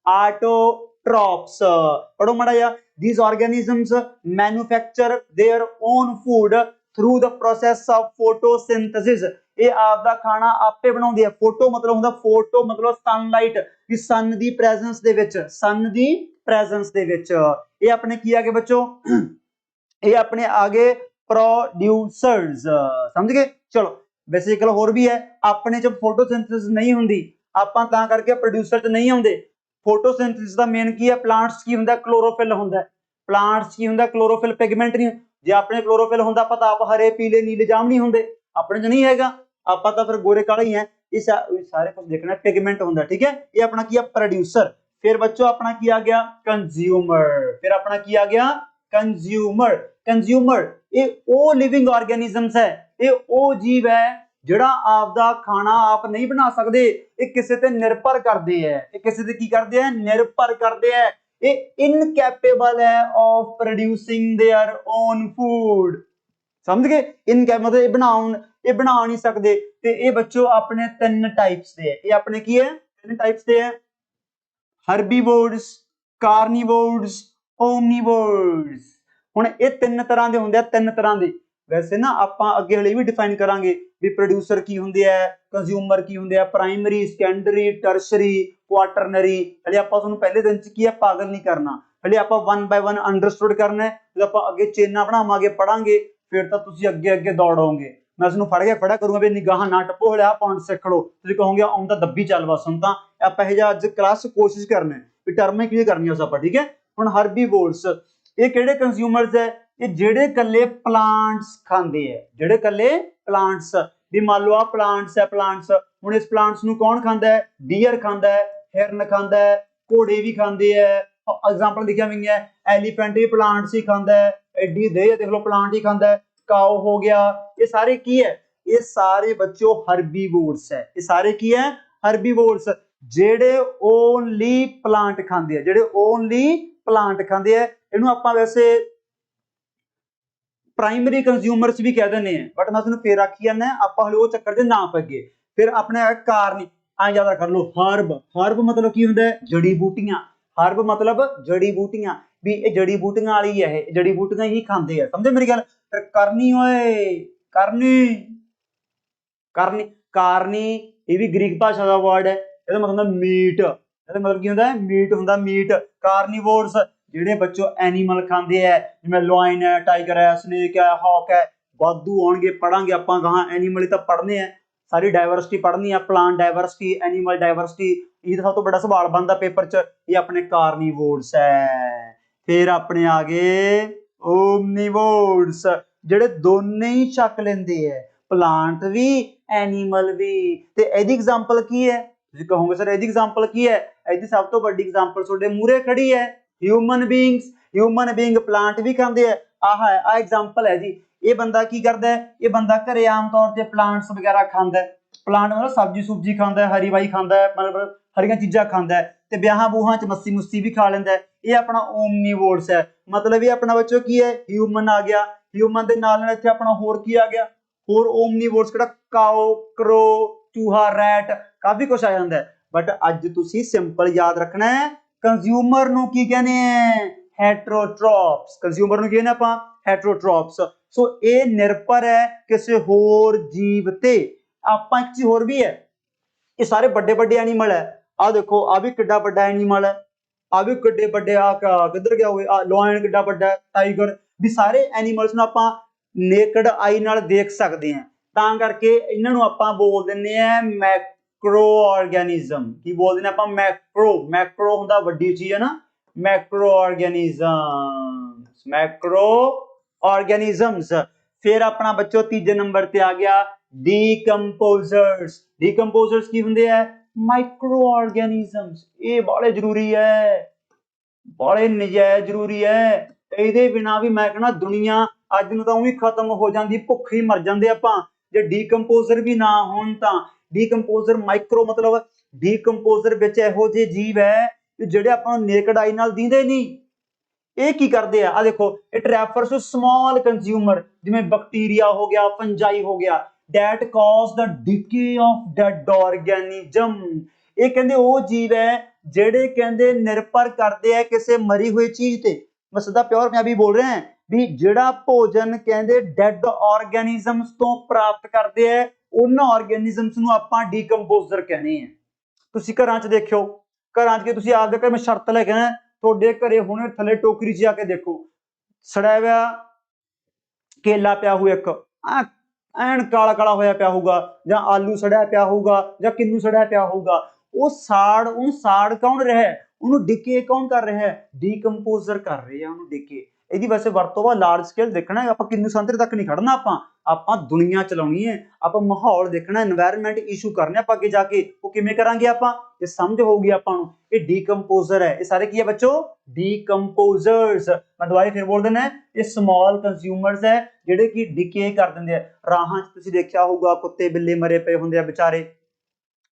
ऑटोट्रॉप्स। पढ़ो मड़ा या, these organisms manufacture their own food through the process of photosynthesis। ਇਹ ਆਪ ਦਾ ਖਾਣਾ ਆਪੇ ਬਣਾਉਂਦੇ ਆ। ਫੋਟੋ ਮਤਲਬ ਹੁੰਦਾ, ਫੋਟੋ ਮਤਲਬ ਸਨਲਾਈਟ, ਕਿ ਸਨ ਦੀ ਪ੍ਰੈਜ਼ੈਂਸ ਦੇ ਵਿੱਚ, ਸਨ ਦੀ ਪ੍ਰੈਜ਼ੈਂਸ ਦੇ ਵਿੱਚ ਇਹ ਆਪਣੇ ਕੀ ਆ ਗਏ ਬੱਚੋ, ਇਹ ਆਪਣੇ ਆਗੇ ਪ੍ਰੋਡਿਊਸਰਸ। ਸਮਝ ਗਏ? ਚਲੋ ਵੈਸੇ ਇੱਕ ਗੱਲ ਹੋਰ ਵੀ ਹੈ, ਆਪਣੇ ਚ ਫੋਟੋਸਿੰਥੇਸਿਸ ਨਹੀਂ ਹੁੰਦੀ, ਆਪਾਂ ਤਾਂ ਕਰਕੇ ਪ੍ਰੋਡਿਊਸਰ ਚ ਨਹੀਂ ਆਉਂਦੇ। ਫੋਟੋਸਿੰਥੇਸਿਸ ਦਾ ਮੇਨ ਕੀ ਹੈ, ਪਲਾਂਟਸ ਕੀ ਹੁੰਦਾ, ਕਲੋਰੋਫਿਲ ਹੁੰਦਾ। ਪਲਾਂਟਸ ਕੀ ਹੁੰਦਾ, ਕਲੋਰੋਫਿਲ ਪਿਗਮੈਂਟ ਨਹੀਂ। ਜੇ ਆਪਣੇ ਕਲੋਰੋਫਿਲ ਹੁੰਦਾ ਆਪਾਂ ਤਾਂ ਆਪ ਹਰੇ ਪੀਲੇ ਨੀਲੇ ਜਾਮਨੀ ਹੁੰਦੇ, ਆਪਣੇ ਚ ਨਹੀਂ ਹੈਗਾ, ਆਪਾਂ ਤਾਂ ਫਿਰ ਗੋਰੇ ਕਾਲੇ ਹੀ ਹੈ। ਇਹ ਸਾਰੇ ਕੁਝ ਦੇਖਣਾ, ਪਿਗਮੈਂਟ ਹੁੰਦਾ, ਠੀਕ ਹੈ। ਇਹ ਆਪਣਾ ਕੀ ਹੈ, ਪ੍ਰੋਡਿਊਸਰ। ਫਿਰ ਬੱਚੋ ਆਪਣਾ ਕੀ ਆ ਗਿਆ, ਕੰਜ਼ਿਊਮਰ। ਫਿਰ ਆਪਣਾ ਕੀ ਆ ਗਿਆ, ਕੰਜ਼ਿਊਮਰ। ਕੰਜ਼ਿਊਮਰ ਇਹ ਉਹ ਲਿਵਿੰਗ ਆਰਗੈਨਿਜ਼ਮਸ ਹੈ, ਇਹ ਉਹ ਜੀਵ ਹੈ ਜਿਹੜਾ ਆਪਦਾ ਖਾਣਾ ਆਪ ਨਹੀਂ ਬਣਾ ਸਕਦੇ, ਇਹ ਕਿਸੇ ਤੇ ਨਿਰਭਰ ਕਰਦੇ ਹੈ। ਇਹ ਕਿਸੇ ਤੇ ਕੀ ਕਰਦੇ ਆ, ਨਿਰਭਰ ਕਰਦੇ ਹੈ। ਇਹ ਇਨਕੈਪੇਬਲ ਹੈ of producing their own food. ਸਮਝ ਗਏ? ਮਤਲਬ ਇਹ ਬਣਾ ਨਹੀਂ ਸਕਦੇ। ਤੇ ਇਹ ਬੱਚੋ ਆਪਣੇ ਤਿੰਨ ਟਾਈਪਸ ਦੇ ਹੈ। ਇਹ ਆਪਣੇ ਕੀ ਹੈ, ਤਿੰਨ ਟਾਈਪਸ ਦੇ ਹੈ, ਹਰਬੀਵੋਰਸ, ਕਾਰਨੀਵੋਰਸ, ਓਮਨੀਵੋਰਸ। ਹੁਣ ਇਹ ਤਿੰਨ ਤਰ੍ਹਾਂ ਦੇ ਹੁੰਦੇ ਆ, ਤਿੰਨ ਤਰ੍ਹਾਂ ਦੇ। ਵੈਸੇ ਨਾ ਆਪਾਂ ਅੱਗੇ ਹਲੇ ਵੀ ਡਿਫਾਈਨ ਕਰਾਂਗੇ ਵੀ ਪ੍ਰੋਡਿਊਸਰ ਕੀ ਹੁੰਦੇ ਆ, ਕੰਜ਼ਿਊਮਰ ਕੀ ਹੁੰਦੇ ਆ, ਪ੍ਰਾਇਮਰੀ, ਸੈਕੰਡਰੀ, ਟਰਸ਼ਰੀ, ਕੁਆਟਰਨਰੀ। ਹਲੇ ਆਪਾਂ ਤੁਹਾਨੂੰ ਪਹਿਲੇ ਦਿਨ ਚ ਕੀ ਹੈ, ਪਾਗਲ ਨਹੀਂ ਕਰਨਾ, ਹਲੇ ਆਪਾਂ 1 ਬਾय 1 ਅੰਡਰਸਟੂਡ ਕਰਨਾ ਹੈ। ਜਦੋਂ ਆਪਾਂ ਅੱਗੇ ਚੇਨਾ ਬਣਾਵਾਂਗੇ, ਪੜਾਂਗੇ, ਫਿਰ ਤਾਂ ਤੁਸੀਂ ਅੱਗੇ ਅੱਗੇ ਦੌੜੋਗੇ। ਮੈਂ ਤੁਹਾਨੂੰ ਫੜਿਆ ਕਰੂੰਗਾ ਵੀ ਨਿਗਾਹਾਂ ਨਾ ਟੱਪੋ, ਹਲੇ ਆਹ ਪੁਆਇੰਟ ਸਿੱਖ ਲਓ। ਤੁਸੀਂ ਕਹੋਗੇ ਆਉਂ ਤਾਂ ਦੱਬੀ ਚੱਲ ਬਸ। ਹੁਣ ਤਾਂ ਆਪਾਂ ਇਹ ਜਿਹਾ ਅੱਜ ਕਲਾਸ ਕੋਸ਼ਿਸ਼ ਕਰਨਾ ਵੀ ਟਰਮਾਂ ਕਿਵੇਂ ਕਰਨੀਆਂ ਉਸ ਆਪਾਂ, ਠੀਕ ਹੈ। ਹੁਣ ਹਰਬੀਵੋਰਸ, ਇਹ ਕਿਹੜੇ ਕੰਜ਼ਿਊਮਰਸ ਹੈ, ਇਹ ਜਿਹੜੇ ਕੱਲੇ ਪਲਾਂਟਸ ਖਾਂਦੇ ਹੈ, ਜਿਹੜੇ ਕੱਲੇ ਪਲਾਂਟਸ। ਵੀ ਮੰਨ ਲਓ ਆ ਪਲਾਂਟਸ ਹੈ, ਪਲਾਂਟਸ। ਹੁਣ ਇਸ ਪਲਾਂਟਸ ਨੂੰ ਕੌਣ ਖਾਂਦਾ ਹੈ, ਡੀਅਰ ਖਾਂਦਾ ਹੈ, ਹਿਰਨ ਖਾਂਦਾ ਹੈ, ਘੋੜੇ ਵੀ ਖਾਂਦੇ ਹੈ। ਐਗਜ਼ਾਮਪਲ ਲਿਖਿਆ ਹੋਈਆਂ, ਐਲੀਫੈਂਟ ਵੀ ਪਲਾਂਟਸ ਹੀ ਖਾਂਦਾ ਹੈ, ਐਡੀ ਦੇਹ ਦੇਖ ਲਓ ਪਲਾਂਟ ਹੀ ਖਾਂਦਾ ਹੈ, ਕਾਓ ਹੋ ਗਿਆ। ਇਹ ਸਾਰੇ ਕੀ ਹੈ, ਇਹ ਸਾਰੇ ਬੱਚੋ ਹਰਬੀਵੋਰਸ ਹੈ। ਇਹ ਸਾਰੇ ਕੀ ਹੈ, ਹਰਬੀਵੋਰਸ, ਜਿਹੜੇ ਓਨਲੀ ਪਲਾਂਟ ਖਾਂਦੇ ਆ, ਜਿਹੜੇ ਓਨਲੀ ਪਲਾਂਟ ਖਾਂਦੇ ਆ। ਇਹਨੂੰ ਆਪਾਂ ਵੈਸੇ ਪ੍ਰਾਇਮਰੀ ਕੰਜ਼ਿਊਮਰਸ ਵੀ ਕਹਿ ਦਿੰਦੇ ਆ, ਬਟ ਮੈਂ ਤੁਹਾਨੂੰ ਫੇਰ ਆਖੀ ਜਾਂਦਾ, ਆਪਾਂ ਹਲੇ ਉਹ ਚੱਕਰ ਦੇ ਨਾ ਪਈਏ। ਫਿਰ ਆਪਣੇ ਕਾਰਨੀ, ਆ ਯਾਦ ਕਰ ਲਓ, ਹਰਬ। ਹਰਬ ਮਤਲਬ ਕੀ ਹੁੰਦਾ, ਜੜੀ ਬੂਟੀਆਂ। ਹਰਬ ਮਤਲਬ ਜੜੀ ਬੂਟੀਆਂ, ਵੀ ਇਹ ਜੜੀ ਬੂਟੀਆਂ ਵਾਲੀ ਹੈ, ਇਹ ਜੜੀ ਬੂਟੀਆਂ ਹੀ ਖਾਂਦੇ ਆ। ਸਮਝੇ ਮੇਰੀ ਗੱਲ? ਫਿਰ ਕਰਨੀ, ਓਏ ਕਰਨੀ, ਕਰਨੀ, ਕਾਰਨੀ ਇਹ ਵੀ ਗ੍ਰੀਕ ਭਾਸ਼ਾ ਦਾ ਵਰਡ ਹੈ। ਇਹਦਾ ਮਤਲਬ ਹੁੰਦਾ ਮੀਟ। ਇਹਦਾ ਮਤਲਬ ਕੀ ਹੁੰਦਾ, ਮੀਟ ਹੁੰਦਾ, ਮੀਟ। ਕਾਰਨੀਵੋਰਸ ਜਿਹੜੇ ਬੱਚੋ ਐਨੀਮਲ ਖਾਂਦੇ ਹੈ, ਜਿਵੇਂ ਲਾਇਨ ਹੈ, ਟਾਈਗਰ ਹੈ, ਸਨੇਕ ਹੈ, ਹੌਕ ਹੈ, ਵਾਧੂ ਆਉਣਗੇ, ਪੜਾਂਗੇ ਆਪਾਂ ਗਾਹਾਂ। ਐਨੀਮਲ ਹੀ ਤਾਂ ਪੜ੍ਹਨੇ ਆ, ਸਾਰੀ ਡਾਇਵਰਸਿਟੀ ਪੜ੍ਹਨੀ ਆ, ਪਲਾਂਟ ਡਾਇਵਰਸਿਟੀ, ਐਨੀਮਲ ਡਾਇਵਰਸਿਟੀ। ਇਹ ਸਭ ਤੋਂ ਬੜਾ ਸਵਾਲ ਬਣਦਾ ਪੇਪਰ 'ਚ, ਇਹ ਆਪਣੇ ਕਾਰਨੀਵੋਰਸ ਹੈ। ਫਿਰ ਆਪਣੇ ਆ ਗਏ ਓਮਨੀਵੋਰਸ, ਜਿਹੜੇ ਦੋਨੇ ਹੀ ਛਕ ਲੈਂਦੇ ਹੈ, ਪਲਾਂਟ ਵੀ, ਐਨੀਮਲ ਵੀ। ਤੇ ਇਹਦੀ ਐਗਜ਼ਾਮਪਲ ਕੀ ਹੈ, ਤੁਸੀਂ ਕਹੋਗੇ ਸਰ ਇਹਦੀ ਐਗਜ਼ਾਮਪਲ ਕੀ ਹੈ? ਇਹਦੀ ਸਭ ਤੋਂ ਵੱਡੀ ਐਗਜ਼ਾਮਪਲ ਤੁਹਾਡੇ ਮੂਹਰੇ ਖੜੀ ਹੈ, human beings. Human being plant ਵੀ ਖਾਂਦੇ ਹੈ। ਆਹ ਹੈ, ਆਹ ਐਗਜ਼ਾਮਪਲ ਹੈ ਜੀ। ਇਹ ਬੰਦਾ ਕੀ ਕਰਦਾ ਹੈ, ਇਹ ਬੰਦਾ ਘਰੇ ਆਮ ਤੌਰ ਤੇ ਪਲਾਂਟਸ ਵਗੈਰਾ ਖਾਂਦਾ ਹੈ। ਪਲਾਂਟ ਮਤਲਬ ਸਬਜ਼ੀ ਸੁਬਜੀ ਖਾਂਦਾ ਹੈ, ਹਰੀ ਬਾਈ ਖਾਂਦਾ ਹੈ, ਮਤਲਬ ਹਰੀਆਂ ਚੀਜ਼ਾਂ ਖਾਂਦਾ ਹੈ, ਤੇ ਵਿਆਹਾਂ ਬੂਹਾਂ 'ਚ ਮੱਸੀ ਮੁੱਸੀ ਵੀ ਖਾ ਲੈਂਦਾ ਹੈ। ਇਹ ਆਪਣਾ ਓਮਨੀਵੋਰਸ ਹੈ। ਮਤਲਬ ਇਹ ਆਪਣਾ ਬੱਚੋ ਕੀ ਹੈ, ਹਿਊਮਨ ਆ ਗਿਆ। ਹਿਊਮਨ ਦੇ ਨਾਲ ਨਾਲ ਇੱਥੇ ਆਪਣਾ ਹੋਰ ਕੀ ਆ ਗਿਆ, ਹੋਰ ਓਮਨੀਵੋਰਸ ਕਿਹੜਾ, ਕਾਓ, ਕਰੋ, ਚੂਹਾ, ਰੈਟ, ਕਾਫੀ ਕੁਛ ਆ ਜਾਂਦਾ ਹੈ। ਬਟ ਅੱਜ ਤੁਸੀਂ ਸਿੰਪਲ ਯਾਦ ਰੱਖਣਾ ਹੈ, ਕੰਜ਼ਿਊਮਰ ਨੂੰ ਕੀ ਕਹਿੰਦੇ ਹੈ, ਹੈਟਰੋਟ੍ਰੋਪਸ। ਕੰਜ਼ਿਊਮਰ ਨੂੰ ਕੀ ਕਹਿੰਦੇ ਆਪਾਂ, ਹੈਟਰੋਟ੍ਰੋਪਸ। ਸੋ ਇਹ ਨਿਰਭਰ ਹੈ ਕਿਸੇ ਹੋਰ ਜੀਵ ਤੇ। ਆਪਾਂ ਇੱਕ ਚੀਜ਼ ਹੋਰ ਵੀ ਹੈ, ਇਹ ਸਾਰੇ ਵੱਡੇ ਵੱਡੇ ਐਨੀਮਲ ਹੈ। ਆਹ ਦੇਖੋ, ਆ ਵੀ ਕਿੱਡਾ ਵੱਡਾ ਐਨੀਮਲ ਹੈ, ਆ ਵੀ ਕਿੱਡੇ ਵੱਡੇ, ਆ ਕਿੱਧਰ ਗਿਆ ਹੋਵੇ, ਆ ਲਾਇਨ ਕਿੱਡਾ ਵੱਡਾ, ਟਾਈਗਰ ਵੀ। ਸਾਰੇ ਐਨੀਮਲਸ ਨੂੰ ਆਪਾਂ ਨੇਕਡ ਆਈ ਨਾਲ ਦੇਖ ਸਕਦੇ ਹਾਂ, ਤਾਂ ਕਰਕੇ ਇਹਨਾਂ ਨੂੰ ਆਪਾਂ ਬੋਲ ਦਿੰਦੇ ਆ मैक्रो ऑर्गेनिज्म की बोलते हैं आप मैक्रो मैक्रो हुंदा वड्डी चीज है ना मैक्रो ऑर्गेनिज्म मैक्रो ऑर्गेनिजम्स फिर अपना बच्चों तीजे नंबर ते आ गया डीकंपोजर्स की हुंदे है माइक्रो ऑर्गेनिजम्स ये बड़े जरूरी है बड़े नजायज जरूरी है ਇਹਦੇ ਬਿਨਾ ਵੀ ਮੈਂ कहना दुनिया ਅੱਜ ਨੂੰ ਤਾਂ ਉਹੀ ਖਤਮ ਹੋ ਜਾਂਦੀ ਭੁੱਖ ਹੀ ਮਰ ਜਾਂਦੇ ਆਪਾਂ ਜੇ ਡੀਕੰਪੋਜ਼ਰ ਵੀ ਨਾ ਹੋਣ ਤਾਂ ਡੀਕੰਪੋਜ਼ਰ ਮਾਈਕਰੋ ਮਤਲਬ ਡੀਕੰਪੋਜ਼ਰ ਵਿੱਚ ਇਹੋ ਜਿਹੇ ਜੀਵ ਹੈ ਕਿ ਜਿਹੜੇ ਆਪਾਂ ਨੂੰ ਨੇਕਡ ਆਈ ਨਾਲ ਦਿਖਦੇ ਨਹੀਂ ਇਹ ਕੀ ਕਰਦੇ ਆ ਦੇਖੋ it refers to small consumer ਜਿਵੇਂ ਬੈਕਟੀਰੀਆ ਹੋ ਗਿਆ ਫੰਜਾਈ ਹੋ ਗਿਆ that cause the decay of dead organism ਇਹ ਕਹਿੰਦੇ ਉਹ ਜੀਵ ਹੈ ਜਿਹੜੇ ਕਹਿੰਦੇ ਨਿਰਭਰ ਕਰਦੇ ਆ ਕਿਸੇ ਮਰੀ ਹੋਈ ਚੀਜ਼ ਤੇ मैं सीधा प्योर पंजाबी बोल रहे हैं भी जिहड़ा भोजन कहंदे डेड ऑर्गेनिजम्स तो प्राप्त करते हैं उन्हां ऑर्गेनिजम्स नूं आपां डीकंपोजर कहने हैं तुसीं घरां च देखियो घरां च तुसीं आपदे घर मैं शर्त ले के आना तुहाडे घरे हुणे थल्ले टोकरी च जाके देखो सड़िया होया केला पिया होया एक ਐਨ ਕਾਲਾ ਕਾਲਾ ਹੋਇਆ ਪਿਆ ਹੋਊਗਾ ਜਾਂ ਆਲੂ ਸੜਿਆ ਪਿਆ ਹੋਊਗਾ ਜਾਂ ਕਿੰਨੂ ਸੜਿਆ ਪਿਆ ਹੋਊਗਾ ਉਹ ਸਾੜ ਕੌਣ ਰਿਹਾ ਹੈ ਉਹਨੂੰ ਡਿਕੇ ਕੌਣ ਕਰ ਰਿਹਾ ਹੈ ਡੀਕੰਪੋਜ਼ਰ ਕਰ ਰਹੇ ਆ ਉਹਨੂੰ ਡਿਕੇ ਇਹਦੀ ਵੈਸੇ ਵਰਤੋਂ ਵਾ ਲਾਰਜ ਸਕੇਲ ਦੇਖਣਾ ਆਪਾਂ ਕਿੰਨੂ ਸੰਤਰੇ ਤੱਕ ਨਹੀਂ ਖੜਨਾ ਆਪਾਂ ਦੁਨੀਆ ਚਲਾਉਣੀ ਹੈ ਆਪਾਂ ਮਾਹੌਲ ਦੇਖਣਾ এনवायरमेंट ਇਸ਼ੂ ਕਰਨੇ ਆਪਾਂ ਅੱਗੇ ਜਾ ਕੇ ਉਹ ਕਿਵੇਂ ਕਰਾਂਗੇ ਆਪਾਂ ਇਹ ਸਮਝ ਹੋਊਗੀ ਆਪਾਂ ਨੂੰ ਇਹ ਡੀਕੰਪੋਜ਼ਰ ਹੈ ਇਹ ਸਾਰੇ ਕੀ ਹੈ ਬੱਚੋ ਡੀਕੰਪੋਜ਼ਰਸ ਮੈਂ ਦੁਬਾਰਾ ਫਿਰ ਬੋਲ ਦਿੰਦਾ ਇਹ ਸਮਾਲ ਕੰਜ਼ਿਊਮਰਸ ਹੈ ਜਿਹੜੇ ਕਿ ਡਿਕੇ ਕਰ ਦਿੰਦੇ ਆ ਰਾਹਾਂ 'ਚ ਤੁਸੀਂ ਦੇਖਿਆ ਹੋਊਗਾ ਕੁੱਤੇ ਬਿੱਲੇ ਮਰੇ ਪਏ ਹੁੰਦੇ ਆ ਵਿਚਾਰੇ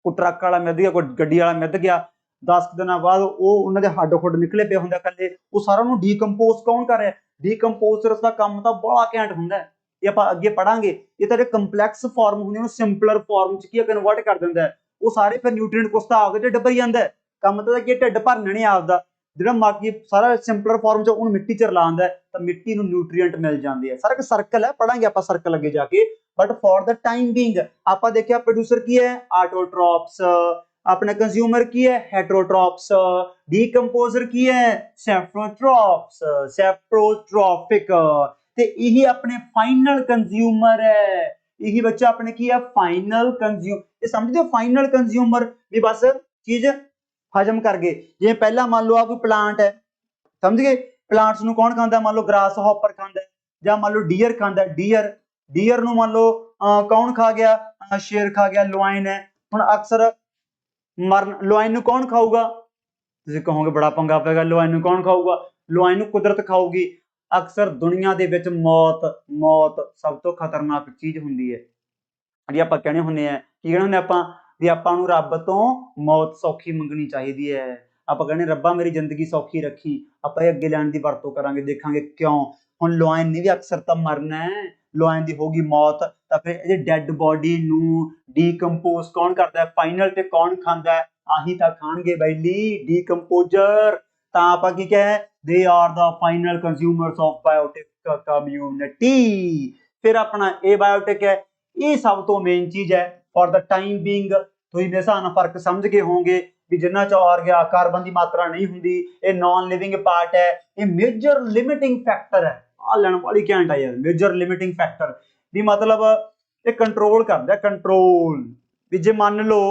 ਕੋਈ ਟਰੱਕ ਵਾਲਾ ਮਿੱਧ ਗਿਆ ਕੋਈ ਗੱਡੀ ਵਾਲਾ ਮਿੱਧ ਗਿਆ 10 ਦਿਨਾਂ ਬਾਅਦ ਉਹ ਉਹਨਾਂ ਦੇ ਹੱਡ ਹੁੱਡ ਨਿਕਲੇ ਪਏ ਹੁੰਦੇ ਕੱਲੇ ਉਹ ਸਾਰਾ ਨੂੰ ਡੀਕੰਪੋਜ਼ ਕੌਣ ਕਰ ਰਿਹਾ ਡੀਕੰਪੋਜ਼ਰਸ ਦਾ ਕੰਮ ਤਾਂ ਬੜਾ ਘੈਂਟ ਹੁੰਦਾ ਇਹ ਆਪਾਂ ਅੱਗੇ ਪੜਾਂਗੇ ਇਹ ਤਾਂ ਜਿਹੜੇ ਕੰਪਲੈਕਸ ਫਾਰਮ ਹੁੰਦੇ ਉਹਨੂੰ ਸਿੰਪਲਰ ਫਾਰਮ 'ਚ ਕੀ ਕਨਵਰਟ ਕਰ ਦਿੰਦਾ ਹੈ ਉਹ ਸਾਰੇ ਫਿਰ ਨਿਊਟ੍ਰੀਐਂਟ ਕੁਛ ਤਾਂ ਆ ਕੇ ਢਿੱਡ ਭਰੀ ਜਾਂਦਾ ਕੰਮ ਤਾਂ ਕੀ ਢਿੱਡ ਭਰਨਾ ਨਹੀਂ ਆਪਦਾ ਜਿਹੜਾ ਬਾਕੀ ਸਾਰਾ ਸਿੰਪਲਰ ਫਾਰਮ 'ਚ ਉਹਨੂੰ ਮਿੱਟੀ 'ਚ ਰਲਾਉਂਦਾ ਤਾਂ ਮਿੱਟੀ ਨੂੰ ਨਿਊਟ੍ਰੀਐਂਟ ਮਿਲ ਜਾਂਦੇ ਆ ਸਾਰਾ ਇੱਕ ਸਰਕਲ ਹੈ ਪੜਾਂਗੇ ਆਪਾਂ ਸਰਕਲ ਅੱਗੇ ਜਾ ਕੇ but for the time being ਆਪਾਂ ਦੇਖਿਆ ਪ੍ਰੋਡਿਊਸਰ ਕੀ ਹੈ ਆਟੋਟ੍ਰॉप्स अपने कंज्यूमर की है हेटरोट्रॉप्स डीकंपोजर की है सेप्रोट्रॉपिक ते यही अपने फाइनल कंज्यूमर है यही बच्चा अपने की है फाइनल कंज्यूम ये समझते हो फाइनल कंज्यूमर भी बस चीज हजम कर गए जिवें पहला मान लो आ कोई प्लांट है समझ गए प्लांट्स नूं कौन खांदा मान लो ग्रास हॉपर खांदा है जां मान लो डियर खांदा है डियर नूं मान लो कौन खा गया शेर खा गया लॉयन है हुण अक्सर ਮਰਨ ਲੋਇਨ ਨੂੰ ਕੌਣ ਖਾਊਗਾ ਤੁਸੀਂ ਕਹੋਗੇ ਬੜਾ ਪੰਗਾ ਪੈਗਾ ਲੋਇਨ ਨੂੰ ਕੌਣ ਖਾਊਗਾ ਲੋਇਨ ਨੂੰ ਕੁਦਰਤ ਖਾਊਗੀ ਅਕਸਰ ਦੁਨੀਆ ਦੇ ਵਿੱਚ ਮੌਤ ਸਭ ਤੋਂ ਖਤਰਨਾਕ ਚੀਜ਼ ਹੁੰਦੀ ਹੈ ਜਿਹੜੀ ਆਪਾਂ ਕਹਿੰਦੇ ਹੁੰਦੇ ਆ ਕੀ ਕਹਿੰਦੇ ਹੁੰਦੇ ਆਪਾਂ ਵੀ ਆਪਾਂ ਨੂੰ ਰੱਬ ਤੋਂ ਮੌਤ ਸੌਖੀ ਮੰਗਣੀ ਚਾਹੀਦੀ ਹੈ ਆਪਾਂ ਕਹਿੰਦੇ ਰੱਬਾ ਮੇਰੀ ਜ਼ਿੰਦਗੀ ਸੌਖੀ ਰੱਖੀ ਆਪਾਂ ਇਹ ਅੱਗੇ ਲੈਣ ਦੀ ਵਰਤੋਂ ਕਰਾਂਗੇ ਦੇਖਾਂਗੇ ਕਿਉਂ ਹੁਣ ਲੋਇਨ ਨੇ ਵੀ ਅਕਸਰ ਤਾਂ ਮਰਨਾ ਹੈ ਲੋਇਨ ਦੀ ਹੋਗੀ ਮੌਤ ਤਾਂ ਫਿਰ ਇਹਦੇ ਡੈਡ ਬੋਡੀ ਨੂੰ ਡੀਕੰਪੋਜ਼ ਕੌਣ ਕਰਦਾ ਹੈ ਫਾਈਨਲ ਤੇ ਕੌਣ ਖਾਂਦਾ ਹੈ ਆਹੀ ਤਾਂ ਖਾਣਗੇ ਬੈਲੀ ਡੀਕੰਪੋਜ਼ਰ ਤਾਂ ਆਪਾਂ ਕੀ ਕਹੇ ਦੇ are the final consumers of biotic community ਫਿਰ ਆਪਣਾ ਇਹ ਬਾਇਓਟਿਕ ਹੈ ਇਹ ਸਭ ਤੋਂ ਮੇਨ ਚੀਜ਼ ਹੈ ਫॉर द टाइम बीइंग ਤੁਸੀਂ ਮੇਰੇ ਹਿਸਾਬ ਨਾਲ ਫਰਕ ਸਮਝ ਗਏ ਹੋਵੋਗੇ ਵੀ ਜਿੰਨਾ ਚ ਆ ਕਾਰਬਨ ਦੀ ਮਾਤਰਾ ਨਹੀਂ ਹੁੰਦੀ ਇਹ ਨਾਨ ਲਿਵਿੰਗ ਪਾਰਟ ਹੈ ਇਹ ਮੇਜਰ ਲਿਮਿਟਿੰਗ ਫੈਕਟਰ ਹੈ ਆ ਲੈਣ ਵਾਲੀ ਘੈਂਟ ਆ ਯਾਰ ਮੇਜਰ ਲਿਮਿਟਿੰਗ ਫੈਕਟਰ ਵੀ ਮਤਲਬ ਇਹ ਕੰਟਰੋਲ ਕਰਦਾ ਕੰਟਰੋਲ ਵੀ ਜੇ ਮੰਨ ਲਓ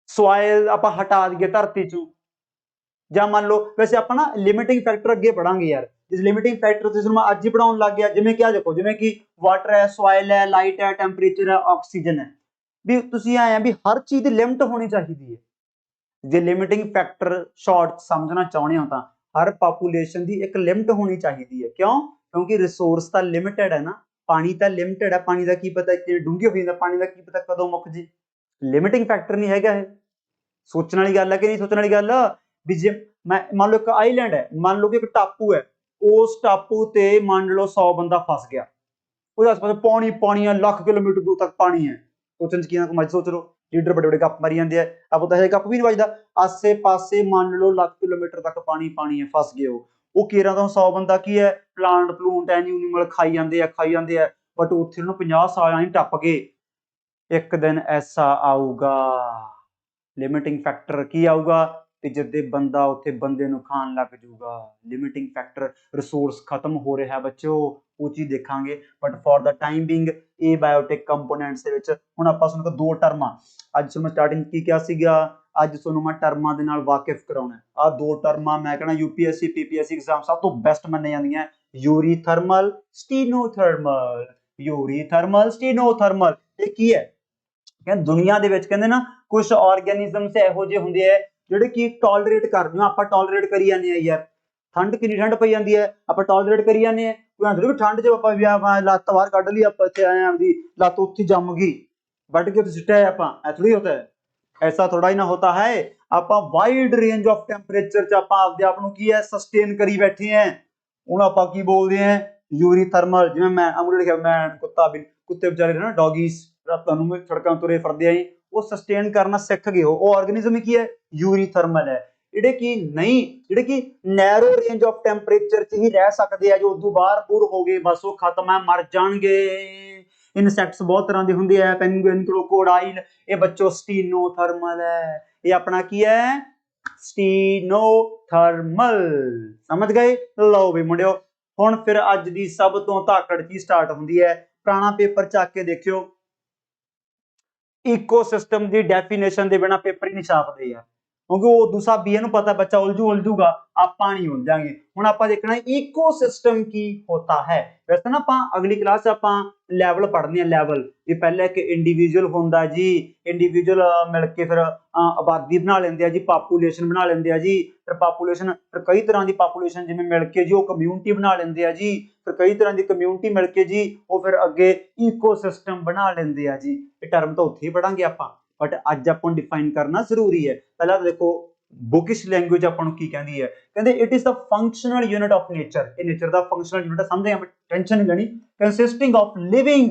ਸੋਇਲ ਆਪਾਂ ਹਟਾ ਦਈਏ ਧਰਤੀ ਚੋਂ ਜਾਂ ਮੰਨ ਲਓ ਵੈਸੇ ਆਪਾਂ ਨਾ ਲਿਮਿਟਿੰਗ ਫੈਕਟਰ ਅੱਗੇ ਪੜਾਂਗੇ ਯਾਰ ਇਸ ਲਿਮਿਟਿੰਗ ਫੈਕਟਰ ਤੇ ਮੈਂ ਅੱਜ ਹੀ ਪੜਾਉਣ ਲੱਗ ਗਿਆ ਜਿਵੇਂ ਕਿ ਆ ਦੇਖੋ ਜਿਵੇਂ ਕਿ ਵਾਟਰ ਹੈ ਸੋਇਲ ਹੈ ਲਾਈਟ ਹੈ ਟੈਂਪਰੇਚਰ ਹੈ ਆਕਸੀਜਨ ਹੈ ਵੀ ਤੁਸੀਂ ਆਏ ਆ ਵੀ ਹਰ ਚੀਜ਼ ਦੀ ਲਿਮਟ ਹੋਣੀ ਚਾਹੀਦੀ ਹੈ ਜੇ ਲਿਮਿਟਿੰਗ ਫੈਕਟਰ ਸ਼ਾਰਟ ਸਮਝਣਾ ਚਾਹੁੰਦੇ ਹੋ ਤਾਂ हर पॉपुलेशन की एक लिमिट होनी चाहिए है क्यों क्योंकि रिसोर्स तो लिमिटेड है ना पानी तो लिमिटेड है पानी का की पता कि डूंघे हो जाता पानी का की पता कदों मुक जी लिमिटिंग फैक्टर नहीं है सोचने वाली गल है कि नहीं सोचने वाली गल भी जे मैं मान लो एक आईलैंड है मान लो कि एक टापू है उस टापू ते मान लो 100 बंदा फस गया उसके आस पास पानी है लाख किलोमीटर दूर तक पानी है सोचने की मर्जी सोच लो लीडर बड़े बड़े गप मारी जाते हैं अब तो गप भी नहीं बजता आसे पासे मान लो लाख किलोमीटर तक पानी है फस गए हो केरा तो 100 बंदा की है प्लांट प्लूंट एनिमल खाई जाते हैं बट उत्थे 50 साल ही टप गए एक दिन ऐसा आऊगा लिमिटिंग फैक्टर की आऊगा कि जिद्दे बंदा उत्थे बंदे नूं खाण लग जूगा लिमिटिंग फैक्टर रिसोर्स खत्म हो रहा है बच्चों ਉਹ ਚੀਜ਼ ਦੇਖਾਂਗੇ। But for the time being ਇਹ ਬਾਇਓਟਿਕ ਕੰਪੋਨੈਂਟਸ ਦੇ ਵਿੱਚ ਹੁਣ ਆਪਾਂ ਤੁਹਾਨੂੰ ਦੋ ਟਰਮਾਂ ਅੱਜ ਤੁਹਾਨੂੰ ਸਟਾਰਟਿੰਗ ਕੀ ਕਿਹਾ ਸੀਗਾ, ਅੱਜ ਤੁਹਾਨੂੰ ਮੈਂ ਟਰਮਾਂ ਦੇ ਨਾਲ ਵਾਕਿਫ ਕਰਾਉਣਾ। ਆ ਦੋ ਟਰਮਾਂ ਮੈਂ ਕਹਿੰਦਾ यूपीएससी पीपीएससी एग्जाम ਸਭ ਤੋਂ ਬੈਸਟ ਮੰਨੇ ਜਾਂਦੀਆਂ, ਯੂਰੀਥਰਮਲ ਸਟੀਨੋਥਰਮਲ। ਯੂਰੀਥਰਮਲ ਸਟੀਨੋਥਰਮਲ ਇਹ ਕੀ ਹੈ? ਕਹਿੰਦੇ ਦੁਨੀਆ ਦੇ ਵਿੱਚ ਕਹਿੰਦੇ ਨਾ ਕੁਝ ਆਰਗੈਨਿਜ਼ਮਸ ਇਹੋ ਜਿਹੇ ਹੁੰਦੇ ਆ ਜਿਹੜੇ ਕਿ ਟੋਲਰੇਟ ਕਰਦੇ ਆ। ਆਪਾਂ ਟੋਲਰੇਟ ਕਰੀ ਜਾਂਦੇ ਆ ਯਾਰ, ਠੰਡ ਕਿੰਨੀ ਠੰਡ ਪਈ ਜਾਂਦੀ ਹੈ ਆਪਾਂ ਟੋਲਰੇਟ ਕਰੀ ਜਾਂਦੇ ਆ। ਕੋਈ ਆਂਦੇ ਵੀ ਠੰਡ 'ਚ ਆਪਾਂ ਵੀ ਆਪਾਂ ਲੱਤ ਬਾਹਰ ਕੱਢ ਲਈ, ਆਪਾਂ ਇੱਥੇ ਆਏ ਆਪਦੀ ਲੱਤ ਉੱਥੇ ਜੰਮ ਗਈ, ਵੱਢ ਕੇ ਸਿੱਟਿਆ ਆਪਾਂ, ऐसा नहीं होता है, ऐसा थोड़ा ही ना होता है। ਆਪਾਂ ਵਾਈਡ ਰੇਂਜ ਆਫ ਟੈਂਪਰੇਚਰ 'ਚ ਆਪਾਂ ਆਪਦੇ ਆਪ ਨੂੰ ਕੀ ਹੈ ਸਸਟੇਨ ਕਰੀ ਬੈਠੇ ਆ। ਹੁਣ ਆਪਾਂ ਕੀ ਬੋਲਦੇ ਆ ਯੂਰੀਥਰਮਲ। ਜਿਵੇਂ ਮੈਂ ਅਮਰ ਲਿਖਿਆ ਮੈਂ ਕੁੱਤਾ ਵੀ, ਕੁੱਤੇ ਵਿਚਾਰੇ ਨਾ ਡੌਗੀਜ਼ ਰਾਤਾਂ ਨੂੰ ਸੜਕਾਂ ਤੁਰੇ ਫਿਰਦੇ ਆ, ਉਹ ਸਸਟੇਨ ਕਰਨਾ ਸਿੱਖ ਗਏ। ਉਹ ਆਰਗੈਨਿਜ਼ਮ ਕੀ ਹੈ ਯੂਰੀਥਰਮਲ ਹੈ। ਜਿਹੜੇ ਕਿ ਨਹੀਂ, ਜਿਹੜੇ ਕਿ ਨੈਰੋ ਰੇਂਜ ਆਫ ਟੈਂਪਰੇਚਰ 'ਚ ਹੀ ਰਹਿ ਸਕਦੇ ਆ, ਜੋ ਉਦੋਂ ਬਾਹਰ ਬੂਰ ਹੋ ਗਏ ਬਸ ਉਹ ਖਤਮ ਹੈ, ਮਰ ਜਾਣਗੇ। ਇਨਸੈਕਟਸ ਬਹੁਤ ਤਰ੍ਹਾਂ ਦੇ ਹੁੰਦੇ ਆ, ਪੈਂਗੁਇਨ, ਕ੍ਰੋਕੋਡਾਈਲ, ਇਹ ਬੱਚੋ ਸਟੀਨੋਥਰਮਲ ਹੈ। ਇਹ ਆਪਣਾ ਕੀ ਹੈ ਸਟੀਨੋਥਰਮਲ, ਸਮਝ ਗਏ? ਲਓ ਵੀ ਮੁੰਡਿਓ, ਹੁਣ ਫਿਰ ਅੱਜ ਦੀ ਸਭ ਤੋਂ ਧਾਕੜ ਚੀਜ਼ ਸਟਾਰਟ ਹੁੰਦੀ ਹੈ। ਪੁਰਾਣਾ ਪੇਪਰ ਚੱਕ ਕੇ ਦੇਖਿਓ, ਇਕੋਸਿਸਟਮ ਦੀ ਡੈਫੀਨੇਸ਼ਨ ਦੇ ਬਿਨਾ ਪੇਪਰ ਹੀ ਨਹੀਂ ਛਾਪਦੇ ਯਾਰ, ਕਿਉਂਕਿ ਉਹ ਦੂਸਰਾ ਬੀਏ ਨੂੰ ਪਤਾ ਬੱਚਾ ਉਲਝੂਗਾ, ਆਪਾਂ ਨਹੀਂ ਉਲਝਾਂਗੇ। ਹੁਣ ਆਪਾਂ ਦੇਖਣਾ ਇਕੋਸਿਸਟਮ ਕੀ ਹੋਤਾ ਹੈ। ਵੈਸੇ ਨਾ ਆਪਾਂ ਅਗਲੀ ਕਲਾਸ 'ਚ ਆਪਾਂ ਲੈਵਲ ਪੜ੍ਹਨੇ ਆ, ਲੈਵਲ। ਇਹ ਪਹਿਲਾਂ ਇੱਕ ਇੰਡੀਵਿਜੂਅਲ ਹੁੰਦਾ ਜੀ, ਇੰਡੀਵਿਜੂਅਲ ਮਿਲ ਕੇ ਫਿਰ ਆਬਾਦੀ ਬਣਾ ਲੈਂਦੇ ਆ ਜੀ, ਪਾਪੂਲੇਸ਼ਨ ਬਣਾ ਲੈਂਦੇ ਆ ਜੀ, ਫਿਰ ਪਾਪੂਲੇਸ਼ਨ ਫਿਰ ਕਈ ਤਰ੍ਹਾਂ ਦੀ ਪਾਪੂਲੇਸ਼ਨ ਜਿਵੇਂ ਮਿਲ ਕੇ ਜੀ ਉਹ ਕਮਿਊਨਿਟੀ ਬਣਾ ਲੈਂਦੇ ਆ ਜੀ, ਫਿਰ ਕਈ ਤਰ੍ਹਾਂ ਦੀ ਕਮਿਊਨਿਟੀ ਮਿਲ ਕੇ ਜੀ ਉਹ ਫਿਰ ਅੱਗੇ ਇਕੋਸਿਸਟਮ ਬਣਾ ਲੈਂਦੇ ਆ ਜੀ। ਇਹ ਟਰਮ ਤਾਂ ਉੱਥੇ ਹੀ ਪੜਾਂਗੇ ਆਪਾਂ, ਬਟ ਅੱਜ ਆਪਾਂ ਨੂੰ ਡਿਫਾਈਨ ਕਰਨਾ ਜ਼ਰੂਰੀ ਹੈ। ਪਹਿਲਾਂ ਤਾਂ ਦੇਖੋ ਬੁਕਿਸ਼ ਲੈਂਗੁਏਜ ਆਪਾਂ ਨੂੰ ਕੀ ਕਹਿੰਦੀ ਹੈ, ਕਹਿੰਦੇ it is the functional unit of nature. ਇਹ ਨੇਚਰ ਦਾ ਫੰਕਸ਼ਨਲ ਯੂਨਿਟ ਸਮਝਦੇ ਆਪਾਂ, ਟੈਨਸ਼ਨ ਨਹੀਂ ਲੈਣੀ। Consisting of living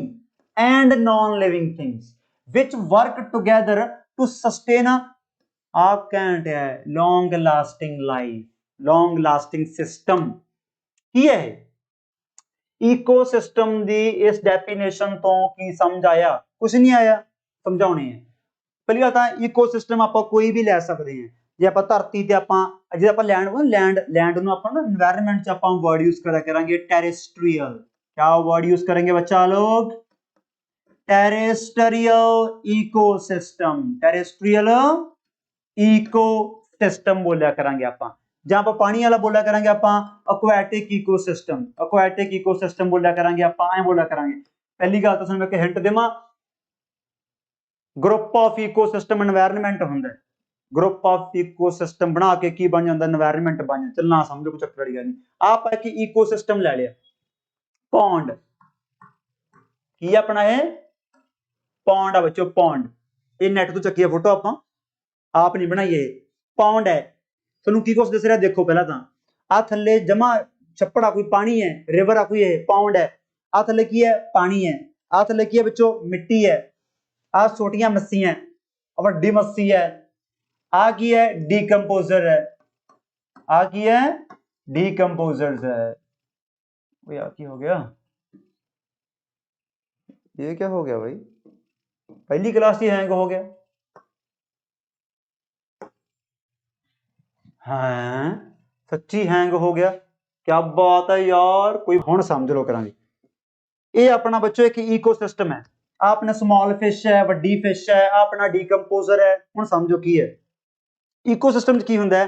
and non living things which work together to sustain ਆ ਕਹਿੰਦੇ ਹੈ long lasting life, long lasting system. ਕੀ ਹੈ ਇਹ ਇਕੋਸਿਸਟਮ ਦੀ? ਇਸ ਡੈਫੀਨੇਸ਼ਨ ਤੋਂ ਕੀ ਸਮਝ ਆਇਆ? ਕੁਝ ਨਹੀਂ ਆਇਆ, ਸਮਝਾਉਣੇ ਹੈ। ਪਹਿਲੀ ਗੱਲ ਤਾਂ ਇਕੋਸਿਸਟਮ ਆਪਾਂ ਕੋਈ ਵੀ ਲੈ ਸਕਦੇ ਹਾਂ। ਜੇ ਆਪਾਂ ਧਰਤੀ ਤੇ ਆਪਾਂ ਜੇ ਆਪਾਂ ਲੈਂਡ ਨੂੰ ਆਪਾਂ ਨਾ এনवायरमेंट 'ਚ ਆਪਾਂ ਵਰਡ ਯੂਜ਼ ਕਰਿਆ ਕਰਾਂਗੇ ਟੈरेस्ट्रियल। क्या वर्ड यूज करेंगे बच्चा लोग? टेरेस्ट्रियल इकोसिस्टम, टेरेस्ट्रियल इकोसिस्टम बोलिया करांगे ਆਪਾਂ। ਜਾਂ ਆਪਾਂ ਪਾਣੀ ਵਾਲਾ ਬੋਲਿਆ ਕਰਾਂਗੇ ਆਪਾਂ ਐਕੁਆਟਿਕ ਇਕੋਸਿਸਟਮ, ਐਕੁਆਟਿਕ ਇਕੋਸਿਸਟਮ ਬੋਲਿਆ ਕਰਾਂਗੇ ਆਪਾਂ, ਐ ਬੋਲਿਆ ਕਰਾਂਗੇ। ਪਹਿਲੀ ਗੱਲ ਤਾਂ ਤੁਹਾਨੂੰ ਇੱਕ ਹਿੰਟ ਦੇਵਾਂ, ਗਰੁੱਪ ਆਫ ਇਕੋਸਿਸਟਮ এনवायरमेंट ਹੁੰਦਾ ਹੈ। ਗਰੁੱਪ ਆਫ ਇਕੋਸਿਸਟਮ ਬਣਾ ਕੇ ਕੀ ਬਣ ਜਾਂਦਾ? এনवायरमेंट ਬਣ ਜਾਂਦਾ। ਚੱਲਣਾ ਸਮਝੋ ਕੋਈ ਚੱਕਰ ਵਾਲੀ ਗੱਲ ਨਹੀਂ। ਆਪ ਹੈ ਕਿ ਇਕੋਸਿਸਟਮ ਲੈ ਲਿਆ, ਪੌਂਡ ਕੀ ਆਪਣਾ ਇਹ ਪੌਂਡ ਆ ਬੱਚੋ, ਪੌਂਡ। ਇਹ ਨੈਟ ਤੋਂ ਚੱਕੀ ਆ ਫੋਟੋ, ਆਪਾਂ ਆਪ ਨਹੀਂ ਬਣਾਈ। ਇਹ ਪੌਂਡ ਹੈ। ਤੁਹਾਨੂੰ ਕੀ ਕੁਛ ਦਿਸ ਰਿਹਾ ਦੇਖੋ। ਪਹਿਲਾਂ ਤਾਂ ਆ ਥੱਲੇ ਜਮਾ ਛੱਪੜਾ ਕੋਈ ਪਾਣੀ ਹੈ, ਰਿਵਰ ਆ ਕੋਈ, ਇਹ ਪੌਂਡ ਹੈ। ਆ ਥੱਲੇ ਕੀ ਹੈ? ਪਾਣੀ ਹੈ। ਆ ਥੱਲੇ ਕੀ ਹੈ ਬੱਚੋ? ਮਿੱਟੀ ਹੈ। ਆ ਛੋਟੀਆਂ ਮੱਛੀਆਂ, ਵੱਡੀ ਮੱਛੀ ਹੈ। ਆ ਕੀ ਹੈ? ਡੀਕੰਪੋਜ਼ਰ ਹੈ। ਆ ਕੀ ਹੈ? ਡੀकंपोजर्स है। वो यार की हो गया, ये क्या हो गया भाई? पहली क्लास ही हैंग हो गया। हाँ सच्ची हैंग हो गया, क्या बात है यार। कोई हुण समझ लो करांगे। ये अपना बच्चों एक इकोसिस्टम है। आपने स्मॉल फिश है, वड्डी फिश है, अपना डीकंपोजर है। हुण समझो की है इकोसिस्टम की हुंदा है?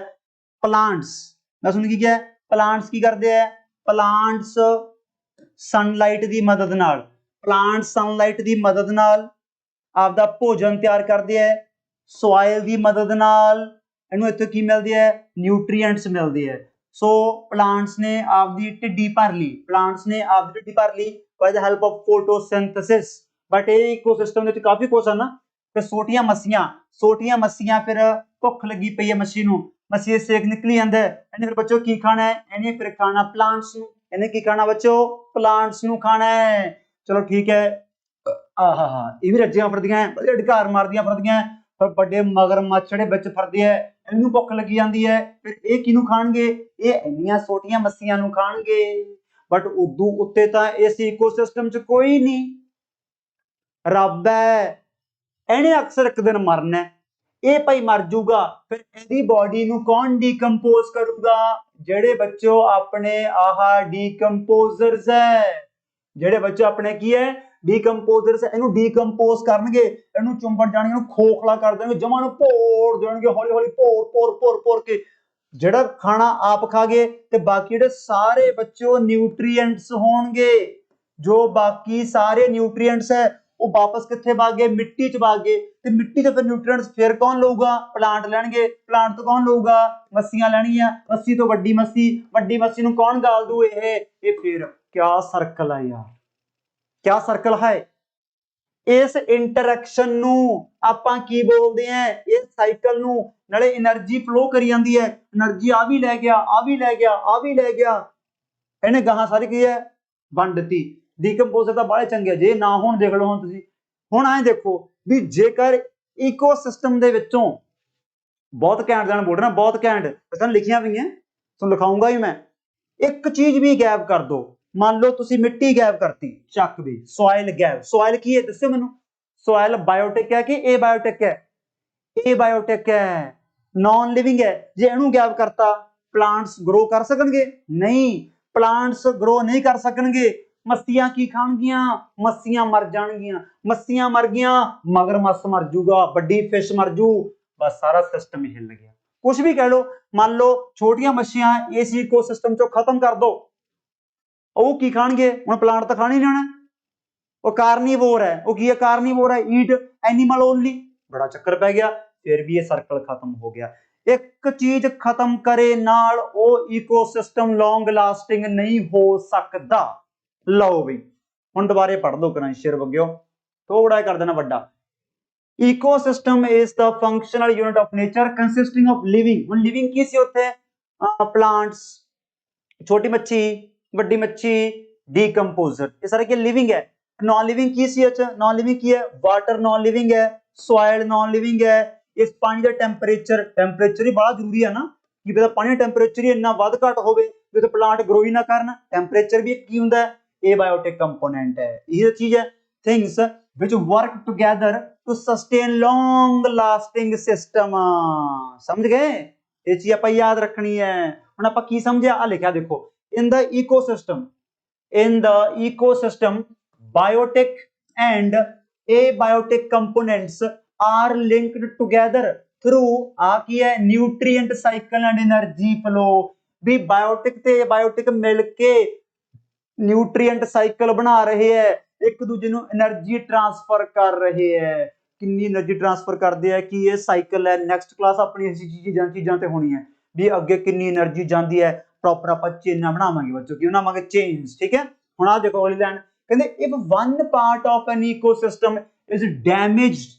प्लांट्स। मैं सुन की क्या है? प्लांट्स की करते हैं? प्लांट्स सनलाइट की मदद नाल, प्लांट्स सनलाइट की मदद नाल आपदा भोजन तैयार करते हैं। सॉइल की मदद नाल इन्हू इत्थे की मिलदी है? न्यूट्रीएंट्स मिलदी है। सो प्लांट्स ने आपदी ढिड्डी भर ली, प्लांट्स ने आपदी ढिड्डी भर ली by the help of photosynthesis. But ये इकोसिस्टम दे काफी कुछ है ना। फिर छोटियां मच्छियां फिर भुख लगी पई है मच्छी नूं, मच्छी दे सेक निकली जांदा है, इन्हें फिर बच्चों की खाना है? इन्हें फिर खाना प्लांट्स नूं। इन्हें की खाना बच्चों? प्लांट्स नूं खाना है। चलो ठीक है। आहा हा ये भी रज्जियां फिरदियां हैं, बड़े ढकार मारदियां फिरदियां हैं। फिर बड़े मगरमच्छ जिहड़े विच फिरदे है, इन्हूं भुख लगी जांदी है। फिर ये किहनूं खाणगे? ये इन्नियां छोटियां मच्छियां नूं खाणगे। बट उदों उत्ते तां इस इकोसिस्टम च कोई नहीं, रब है। इहने अक्सर एक दिन मरना है, ये भाई मर जूगा। फिर इहदी बॉडी नूं कौन डीकंपोज करूगा? जिहड़े बच्चों अपने आहा डीकंपोजर्स है, ਜਿਹੜੇ ਬੱਚੇ ਆਪਣੇ ਕੀ ਹੈ ਡੀਕੰਪੋਜ਼ਰਸ, ਇਹਨੂੰ ਡੀਕੰਪੋਜ਼ ਕਰਨਗੇ, ਇਹਨੂੰ ਚੁੰਬੜ ਜਾਣਗੇ, ਇਹਨੂੰ ਖੋਖਲਾ ਕਰ ਦੇਣਗੇ, ਜਮਾਂ ਨੂੰ ਭੋਰ ਦੇਣਗੇ, ਹੌਲੀ ਹੌਲੀ ਭੋਰ ਕੇ ਜਿਹੜਾ ਖਾਣਾ ਆਪ ਖਾ ਗਏ ਤੇ ਬਾਕੀ ਜਿਹੜੇ ਸਾਰੇ ਬੱਚੇ ਉਹ ਨਿਊਟ੍ਰੀਐਂਟਸ ਹੋਣਗੇ, ਜੋ ਬਾਕੀ ਸਾਰੇ ਨਿਊਟ੍ਰੀਐਂਟਸ ਹੈ ਉਹ ਵਾਪਸ ਕਿੱਥੇ ਭਾਗ ਗਏ, ਮਿੱਟੀ ਚ ਭਾਗ ਗਏ, ਤੇ ਮਿੱਟੀ ਤੋਂ ਫਿਰ ਨਿਊਟ੍ਰੀਐਂਟਸ ਫਿਰ ਕੌਣ ਲਊਗਾ, ਪਲਾਂਟ ਲੈਣਗੇ, ਪਲਾਂਟ ਤੋਂ ਕੌਣ ਲਊਗਾ, ਮੱਸੀਆਂ ਲੈਣੀਆਂ, ਮੱਸੀ ਤੋਂ ਵੱਡੀ ਮੱਸੀ ਨੂੰ ਕੌਣ ਗਾਲ ਦੂ, ਇਹ ਫਿਰ ਕਿਆ ਸਰਕਲ ਹੈ ਯਾਰ, ਕਿਆ ਸਰਕਲ ਹੈ। ਇਸ ਇੰਟਰੈਕਸ਼ਨ ਨੂੰ ਆਪਾਂ ਕੀ ਬੋਲਦੇ ਆ, ਇਸ ਸਾਈਕਲ ਨੂੰ, ਨਾਲੇ એનર્ਜੀ ਫਲੋ ਕਰੀ ਜਾਂਦੀ ਹੈ, એનર્ਜੀ ਆ ਵੀ ਲੈ ਗਿਆ, ਆ ਵੀ ਲੈ ਗਿਆ, ਆ ਵੀ ਲੈ ਗਿਆ, ਇਹਨੇ ਗਾਹਾਂ ਸਾਰੀ ਕੀ ਹੈ ਵੰਡਤੀ। ਡੀਕੰਪੋਜ਼ਰ ਤਾਂ ਬਾਹਲੇ ਚੰਗੇ, ਜੇ ਨਾ ਹੁਣ ਦੇਖ ਲਓ, ਹੁਣ ਤੁਸੀਂ ਹੁਣ ਐਂ ਦੇਖੋ ਵੀ ਜੇਕਰ ਇਕੋਸਿਸਟਮ ਦੇ ਵਿੱਚੋਂ ਬਹੁਤ ਘੈਂਟ ਜਾਣ ਬੋਲ ਰਿਹਾ, ਬਹੁਤ ਘੈਂਟ ਤੁਹਾਨੂੰ ਲਿਖੀਆਂ ਪਈਆਂ, ਤੁਹਾਨੂੰ ਲਿਖਾਉਂਗਾ ਹੀ ਮੈਂ, ਇੱਕ ਚੀਜ਼ ਵੀ ਗਾਇਬ ਕਰ ਦੋ, ਮੰਨ ਲਓ ਤੁਸੀਂ ਮਿੱਟੀ ਗਾਇਬ ਕਰਤੀ, ਚੱਕ ਵੀ ਸੋਇਲ ਗਾਇਬ, ਸੋਇਲ ਕੀ ਹੈ ਦੱਸਿਓ ਮੈਨੂੰ, ਸੋਇਲ ਬਾਇਓਟਿਕ ਹੈ ਕਿ ਏਬਾਇਓਟਿਕ ਹੈ, ਏਬਾਇਓਟਿਕ ਹੈ, ਨॉन ਲਿਵਿੰਗ ਹੈ, ਜੇ ਇਹਨੂੰ ਗਾਇਬ ਕਰਤਾ ਪਲਾਂਟਸ ਗਰੋ ਕਰ ਸਕਣਗੇ, ਨਹੀਂ ਪਲਾਂਟਸ ਗਰੋ ਨਹੀਂ ਕਰ ਸਕਣਗੇ, ਮੱਸੀਆਂ ਕੀ ਖਾਣਗੀਆਂ, ਮੱਸੀਆਂ ਮਰ ਜਾਣਗੀਆਂ, ਮੱਸੀਆਂ ਮਰ ਗਈਆਂ ਮਗਰਮੱਛ ਮਰ ਜੂਗਾ, ਵੱਡੀ ਫਿਸ਼ ਮਰ ਜੂ, ਬਸ ਸਾਰਾ ਸਿਸਟਮ ਹੀ ਹਿੱਲ ਗਿਆ, ਕੁਝ ਵੀ ਕਹਿ ਲਓ, ਮੰਨ ਲਓ ਛੋਟੀਆਂ ਮੱਛੀਆਂ ਇਸ ਇਕੋਸਿਸਟਮ ਚੋਂ ਖਤਮ ਕਰ ਦੋ, ਉਹ ਕੀ ਖਾਣਗੇ, ਹੁਣ ਪਲਾਂਟ ਤਾਂ ਖਾਣੀ ਨਹੀਂ ਹੋਣਾ, ਉਹ ਕਾਰਨੀਵੋਰ ਹੈ, ਉਹ ਕੀ ਹੈ ਕਾਰਨੀਵੋਰ ਹੈ, ਈਟ ਐਨੀਮਲ ਓਨਲੀ, ਬੜਾ ਚੱਕਰ ਪੈ ਗਿਆ, ਫਿਰ ਵੀ ਇਹ ਸਰਕਲ ਖਤਮ ਹੋ ਗਿਆ। ਇੱਕ ਚੀਜ਼ ਖਤਮ ਕਰੇ ਨਾਲ ਉਹ ਇਕੋਸਿਸਟਮ ਲੌਂਗ ਲਾਸਟਿੰਗ ਨਹੀਂ ਹੋ ਸਕਦਾ। ਲਓ ਵੀ ਹੁਣ ਦੁਬਾਰੇ ਪੜ੍ਹ ਲਓ ਕਰਾਂ ਸ਼ੇਰ ਵਗਿਓ, ਥੋੜਾ ਕਰ ਦੇਣਾ ਵੱਡਾ। ecosystem is the functional unit of nature consisting of living, ਹੁਣ living ਕੀ ਸੀ ਉੱਥੇ, plants, ਛੋਟੀ ਮੱਛੀ, ਵੱਡੀ ਮੱਛੀ, decomposer, ਇਹ ਸਾਰੇ ਕੀ ਲਿਵਿੰਗ ਹੈ। ਨॉन ਲਿਵਿੰਗ ਕੀ ਸੀ, ਅੱਛਾ ਨॉन ਲਿਵਿੰਗ ਕੀ ਹੈ, ਵਾਟਰ ਨॉन ਲਿਵਿੰਗ ਹੈ, ਸੋਇਲ ਨॉन ਲਿਵਿੰਗ ਹੈ, ਇਸ ਪਾਣੀ ਦਾ ਟੈਂਪਰੇਚਰ ਹੀ ਬੜਾ ਜ਼ਰੂਰੀ ਹੈ ਨਾ, ਕਿ ਪਤਾ ਪਾਣੀ ਦਾ ਟੈਂਪਰੇਚਰ ਹੀ ਇੰਨਾ ਵੱਧ ਘੱਟ ਹੋਵੇ ਵੀ ਤੇ ਪਲਾਂਟ ਗਰੋ ਹੀ ਨਾ ਕਰਨ, ਟੈਂਪਰੇਚਰ ਵੀ ਕੀ ਹੁੰਦਾ ਹੈ, एबायोटिक कंपोनेंट है, ये चीज है, things which work together to sustain long lasting system, समझ गए, ये चीज आप याद रखनी है। ਹੁਣ ਆਪਾਂ ਕੀ ਸਮਝਿਆ, ਆ ਲਿਖਿਆ ਦੇਖੋ, in the ecosystem biotic and abiotic components are linked together through ਆ ਕੀ ਹੈ nutrient cycle and energy flow, ਵੀ ਬਾਇਓਟਿਕ ਤੇ ਐਬਾਇਓਟਿਕ ਮਿਲ ਕੇ ਨਿਊਟ੍ਰੀਐਂਟ ਸਾਈਕਲ ਬਣਾ ਰਹੇ ਹੈ, ਇੱਕ ਦੂਜੇ ਨੂੰ એનર્ਜੀ ਟ੍ਰਾਂਸਫਰ ਕਰ ਰਹੇ ਹੈ, ਕਿੰਨੀ એનર્ਜੀ ਟ੍ਰਾਂਸਫਰ ਕਰਦੇ ਆ, ਕੀ ਇਹ ਸਾਈਕਲ ਹੈ, ਨੈਕਸਟ ਕਲਾਸ ਆਪਣੀ ਅਸੀਂ ਚੀਜ਼ਾਂ ਤੇ ਹੋਣੀ ਹੈ ਵੀ ਅੱਗੇ ਕਿੰਨੀ એનર્ਜੀ ਜਾਂਦੀ ਹੈ, ਪ੍ਰੋਪਰ ਆਪਾਂ ਚੇਨਾਂ ਬਣਾਵਾਂਗੇ ਬੱਚੋ, ਕੀ ਬਣਾਵਾਂਗੇ ਚੇਨਸ, ਠੀਕ ਹੈ। ਹੁਣ ਆ ਦੇਖੋ ਅਗਲੀ ਲਾਈਨ ਕਹਿੰਦੇ if one part of an ecosystem is damaged,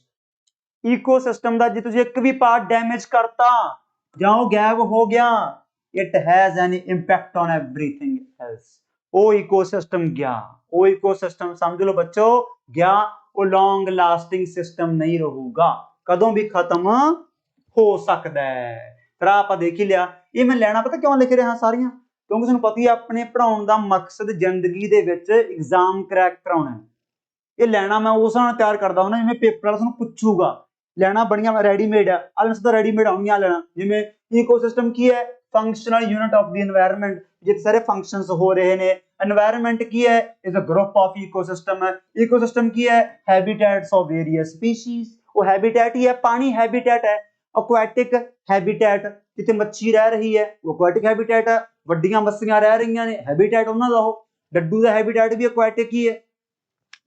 ecosystem ਦਾ ਜੇ ਤੁਸੀਂ ਇੱਕ ਵੀ ਪਾਰਟ ਡੈਮੇਜ ਕਰਤਾ ਜਾਂ ਉਹ ਗਾਇਬ ਹੋ ਗਿਆ, it has N impact on everything else, ਉਹ ਇਕੋਸਿਸਟਮ ਗਿਆ, ਉਹ ਇਕੋਸਿਸਟਮ ਸਮਝ ਲਓ ਬੱਚੋ ਗਿਆ, ਉਹ ਲੌਂਗ ਲਾਸਟਿੰਗ ਸਿਸਟਮ ਨਹੀਂ ਰਹੂਗਾ, ਕਦੋਂ ਵੀ ਖਤਮ ਹੋ ਸਕਦਾ ਹੈ। ਫਿਰ ਆਪਾਂ ਦੇਖ ਹੀ ਲਿਆ, ਇਹ ਮੈਂ ਲੈਣਾ ਪਤਾ ਕਿਉਂ ਲਿਖ ਰਿਹਾ ਸਾਰੀਆਂ, ਕਿਉਂਕਿ ਤੁਹਾਨੂੰ ਪਤਾ ਹੀ ਆਪਣੇ ਪੜਾਉਣ ਦਾ ਮਕਸਦ ਜ਼ਿੰਦਗੀ ਦੇ ਵਿੱਚ ਐਗਜ਼ਾਮ ਕਰੈਕ ਕਰਾਉਣਾ, ਇਹ ਲੈਣਾ ਮੈਂ ਉਸ ਨਾਲ ਤਿਆਰ ਕਰਦਾ ਹੁੰਦਾ, ਜਿਵੇਂ ਪੇਪਰ ਵਾਲਾ ਤੁਹਾਨੂੰ ਪੁੱਛੂਗਾ, ਲੈਣਾ ਬਣੀਆਂ ਰੈਡੀਮੇਡ ਆ, ਆਲਸ ਤਾਂ ਰੈਡੀਮੇਡ ਆਉਣੀਆਂ ਲੈਣਾ, ਜਿਵੇਂ ਇਕੋਸਿਸਟਮ ਕੀ ਹੈ, functional unit of the environment, ਜਿੱਥੇ ਸਾਰੇ ਫੰਕਸ਼ਨਸ ਹੋ ਰਹੇ ਨੇ, এনवायरमेंट ਕੀ ਹੈ, is a group of ecosystem ਹੈ, ਇਕੋਸਿਸਟਮ ਕੀ ਹੈ, ਹੈਬਿਟੈਟਸ ਆਫ ਵੇਰੀਅਸ ਸਪੀਸੀਜ਼, ਉਹ ਹੈਬਿਟੈਟ ਹੀ ਹੈ, ਪਾਣੀ ਹੈਬਿਟੈਟ ਹੈ, aquatic ਹੈਬਿਟੈਟ ਜਿੱਥੇ ਮੱਛੀ ਰਹਿ ਰਹੀ ਹੈ ਉਹ aquatic ਹੈਬਿਟੈਟ ਹੈ, ਵੱਡੀਆਂ ਮੱਛੀਆਂ ਰਹਿ ਰਹੀਆਂ ਨੇ ਹੈਬਿਟੈਟ ਉਹਨਾਂ ਦਾ, ਉਹ ਡੱਡੂ ਦਾ ਹੈਬਿਟੈਟ ਵੀ aquatic ਹੀ ਹੈ,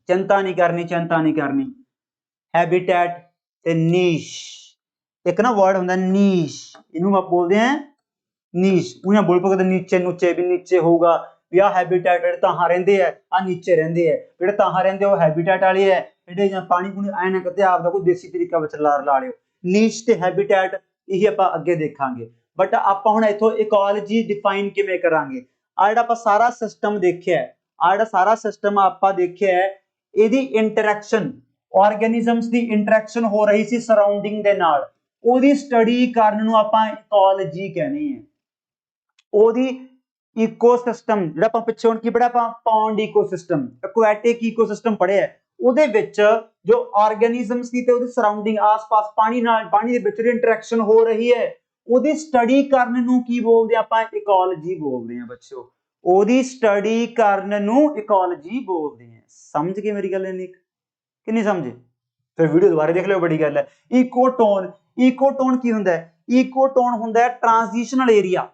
ਚਿੰਤਾ ਨਹੀਂ ਕਰਨੀ, ਹੈਬਿਟੈਟ ਤੇ ਨੀਸ਼, ਇੱਕ ਨਾ ਵਰਡ ਹੁੰਦਾ ਨੀਸ਼, ਇਹਨੂੰ ਆਪਾਂ ਬੋਲਦੇ ਆ ਨੀਸ਼, ਉਹਨਾਂ ਬੋਲ ਪਕਦੇ ਨੀਚੇ ਨੂਚੇ ਵੀ ਨੀਚੇ ਹੋਊਗਾ ਵੀ ਆਹ ਹੈਬਿਟੈਟ ਜਿਹੜੇ ਤਾਂ ਰਹਿੰਦੇ ਆ, ਆ ਨੀਚੇ ਰਹਿੰਦੇ ਆ, ਜਿਹੜੇ ਤਾਂ ਰਹਿੰਦੇ ਉਹ ਹੈਬਿਟੈਟ ਵਾਲੇ ਆ, ਜਿਹੜੇ ਜਾਂ ਪਾਣੀ ਪੂਣੀ ਐ ਨਾ ਕਿਤੇ ਆਪਦਾ ਕੋਈ ਦੇਸੀ ਤਰੀਕਾ ਵਿੱਚ ਲਾ ਲਿਓ। ਨੀਸ਼ ਤੇ ਹੈਬਿਟੈਟ ਇਹੀ ਆਪਾਂ ਅੱਗੇ ਦੇਖਾਂਗੇ, ਬਟ ਆਪਾਂ ਹੁਣ ਇੱਥੋਂ ਇਕੋਲੋਜੀ ਡਿਫਾਈਨ ਕਿਵੇਂ ਕਰਾਂਗੇ। ਆ ਜਿਹੜਾ ਆਪਾਂ ਸਾਰਾ ਸਿਸਟਮ ਦੇਖਿਆ, ਆ ਜਿਹੜਾ ਸਾਰਾ ਸਿਸਟਮ ਆਪਾਂ ਦੇਖਿਆ, ਇਹਦੀ ਇੰਟਰੈਕਸ਼ਨ, ਆਰਗੈਨਿਜ਼ਮਸ ਦੀ ਇੰਟਰੈਕਸ਼ਨ ਹੋ ਰਹੀ ਸੀ ਸਰਾਊਂਡਿੰਗ ਦੇ ਨਾਲ, ਉਹਦੀ ਸਟੱਡੀ ਕਰਨ ਨੂੰ ਆਪਾਂ ਇਕੋਲੋਜੀ ਕਹਿੰਦੇ ਆ। ਉਹਦੀ ਇਕੋਸਿਸਟਮ ਜਿਹੜਾ ਆਪਾਂ ਪਿੱਛੇ ਹੁਣ ਕੀ ਪੜਿਆ, ਆਪਾਂ ਪੌਂਡ ਇਕੋਸਿਸਟਮ, ਐਕੁਆਟਿਕ ਇਕੋਸਿਸਟਮ ਪੜਿਆ, ਉਹਦੇ ਵਿੱਚ ਜੋ ਆਰਗੈਨਿਜ਼ਮਸ ਦੀ ਤੇ ਉਹਦੇ ਸਰਾਊਂਡਿੰਗ ਆਸ-ਪਾਸ ਪਾਣੀ ਨਾਲ, ਪਾਣੀ ਦੇ ਵਿੱਚ ਇੰਟਰੈਕਸ਼ਨ ਹੋ ਰਹੀ ਹੈ, ਉਹਦੀ ਸਟੱਡੀ ਕਰਨ ਨੂੰ ਕੀ ਬੋਲਦੇ ਆਪਾਂ, ਇਕੋਲੋਜੀ ਬੋਲਦੇ ਆ ਬੱਚਿਓ। ਉਹਦੀ ਸਟੱਡੀ ਕਰਨ ਨੂੰ ਇਕੋਲੋਜੀ ਬੋਲਦੇ ਆ। ਸਮਝ ਗਏ ਮੇਰੀ ਗੱਲ ਇੰਨੀ ਕਿ ਨਹੀਂ ਸਮਝੇ? ਫਿਰ ਵੀਡੀਓ ਦੁਬਾਰਾ ਦੇਖ ਲਿਓ, ਬੜੀ ਗੱਲ ਹੈ। ਇਕੋਟੋਨ, ਇਕੋਟੋਨ ਕੀ ਹੁੰਦਾ ਹੈ? ਇਕੋਟੋਨ ਹੁੰਦਾ ਹੈ ਟ੍ਰਾਂਜੀਸ਼ਨਲ ਏਰੀਆ।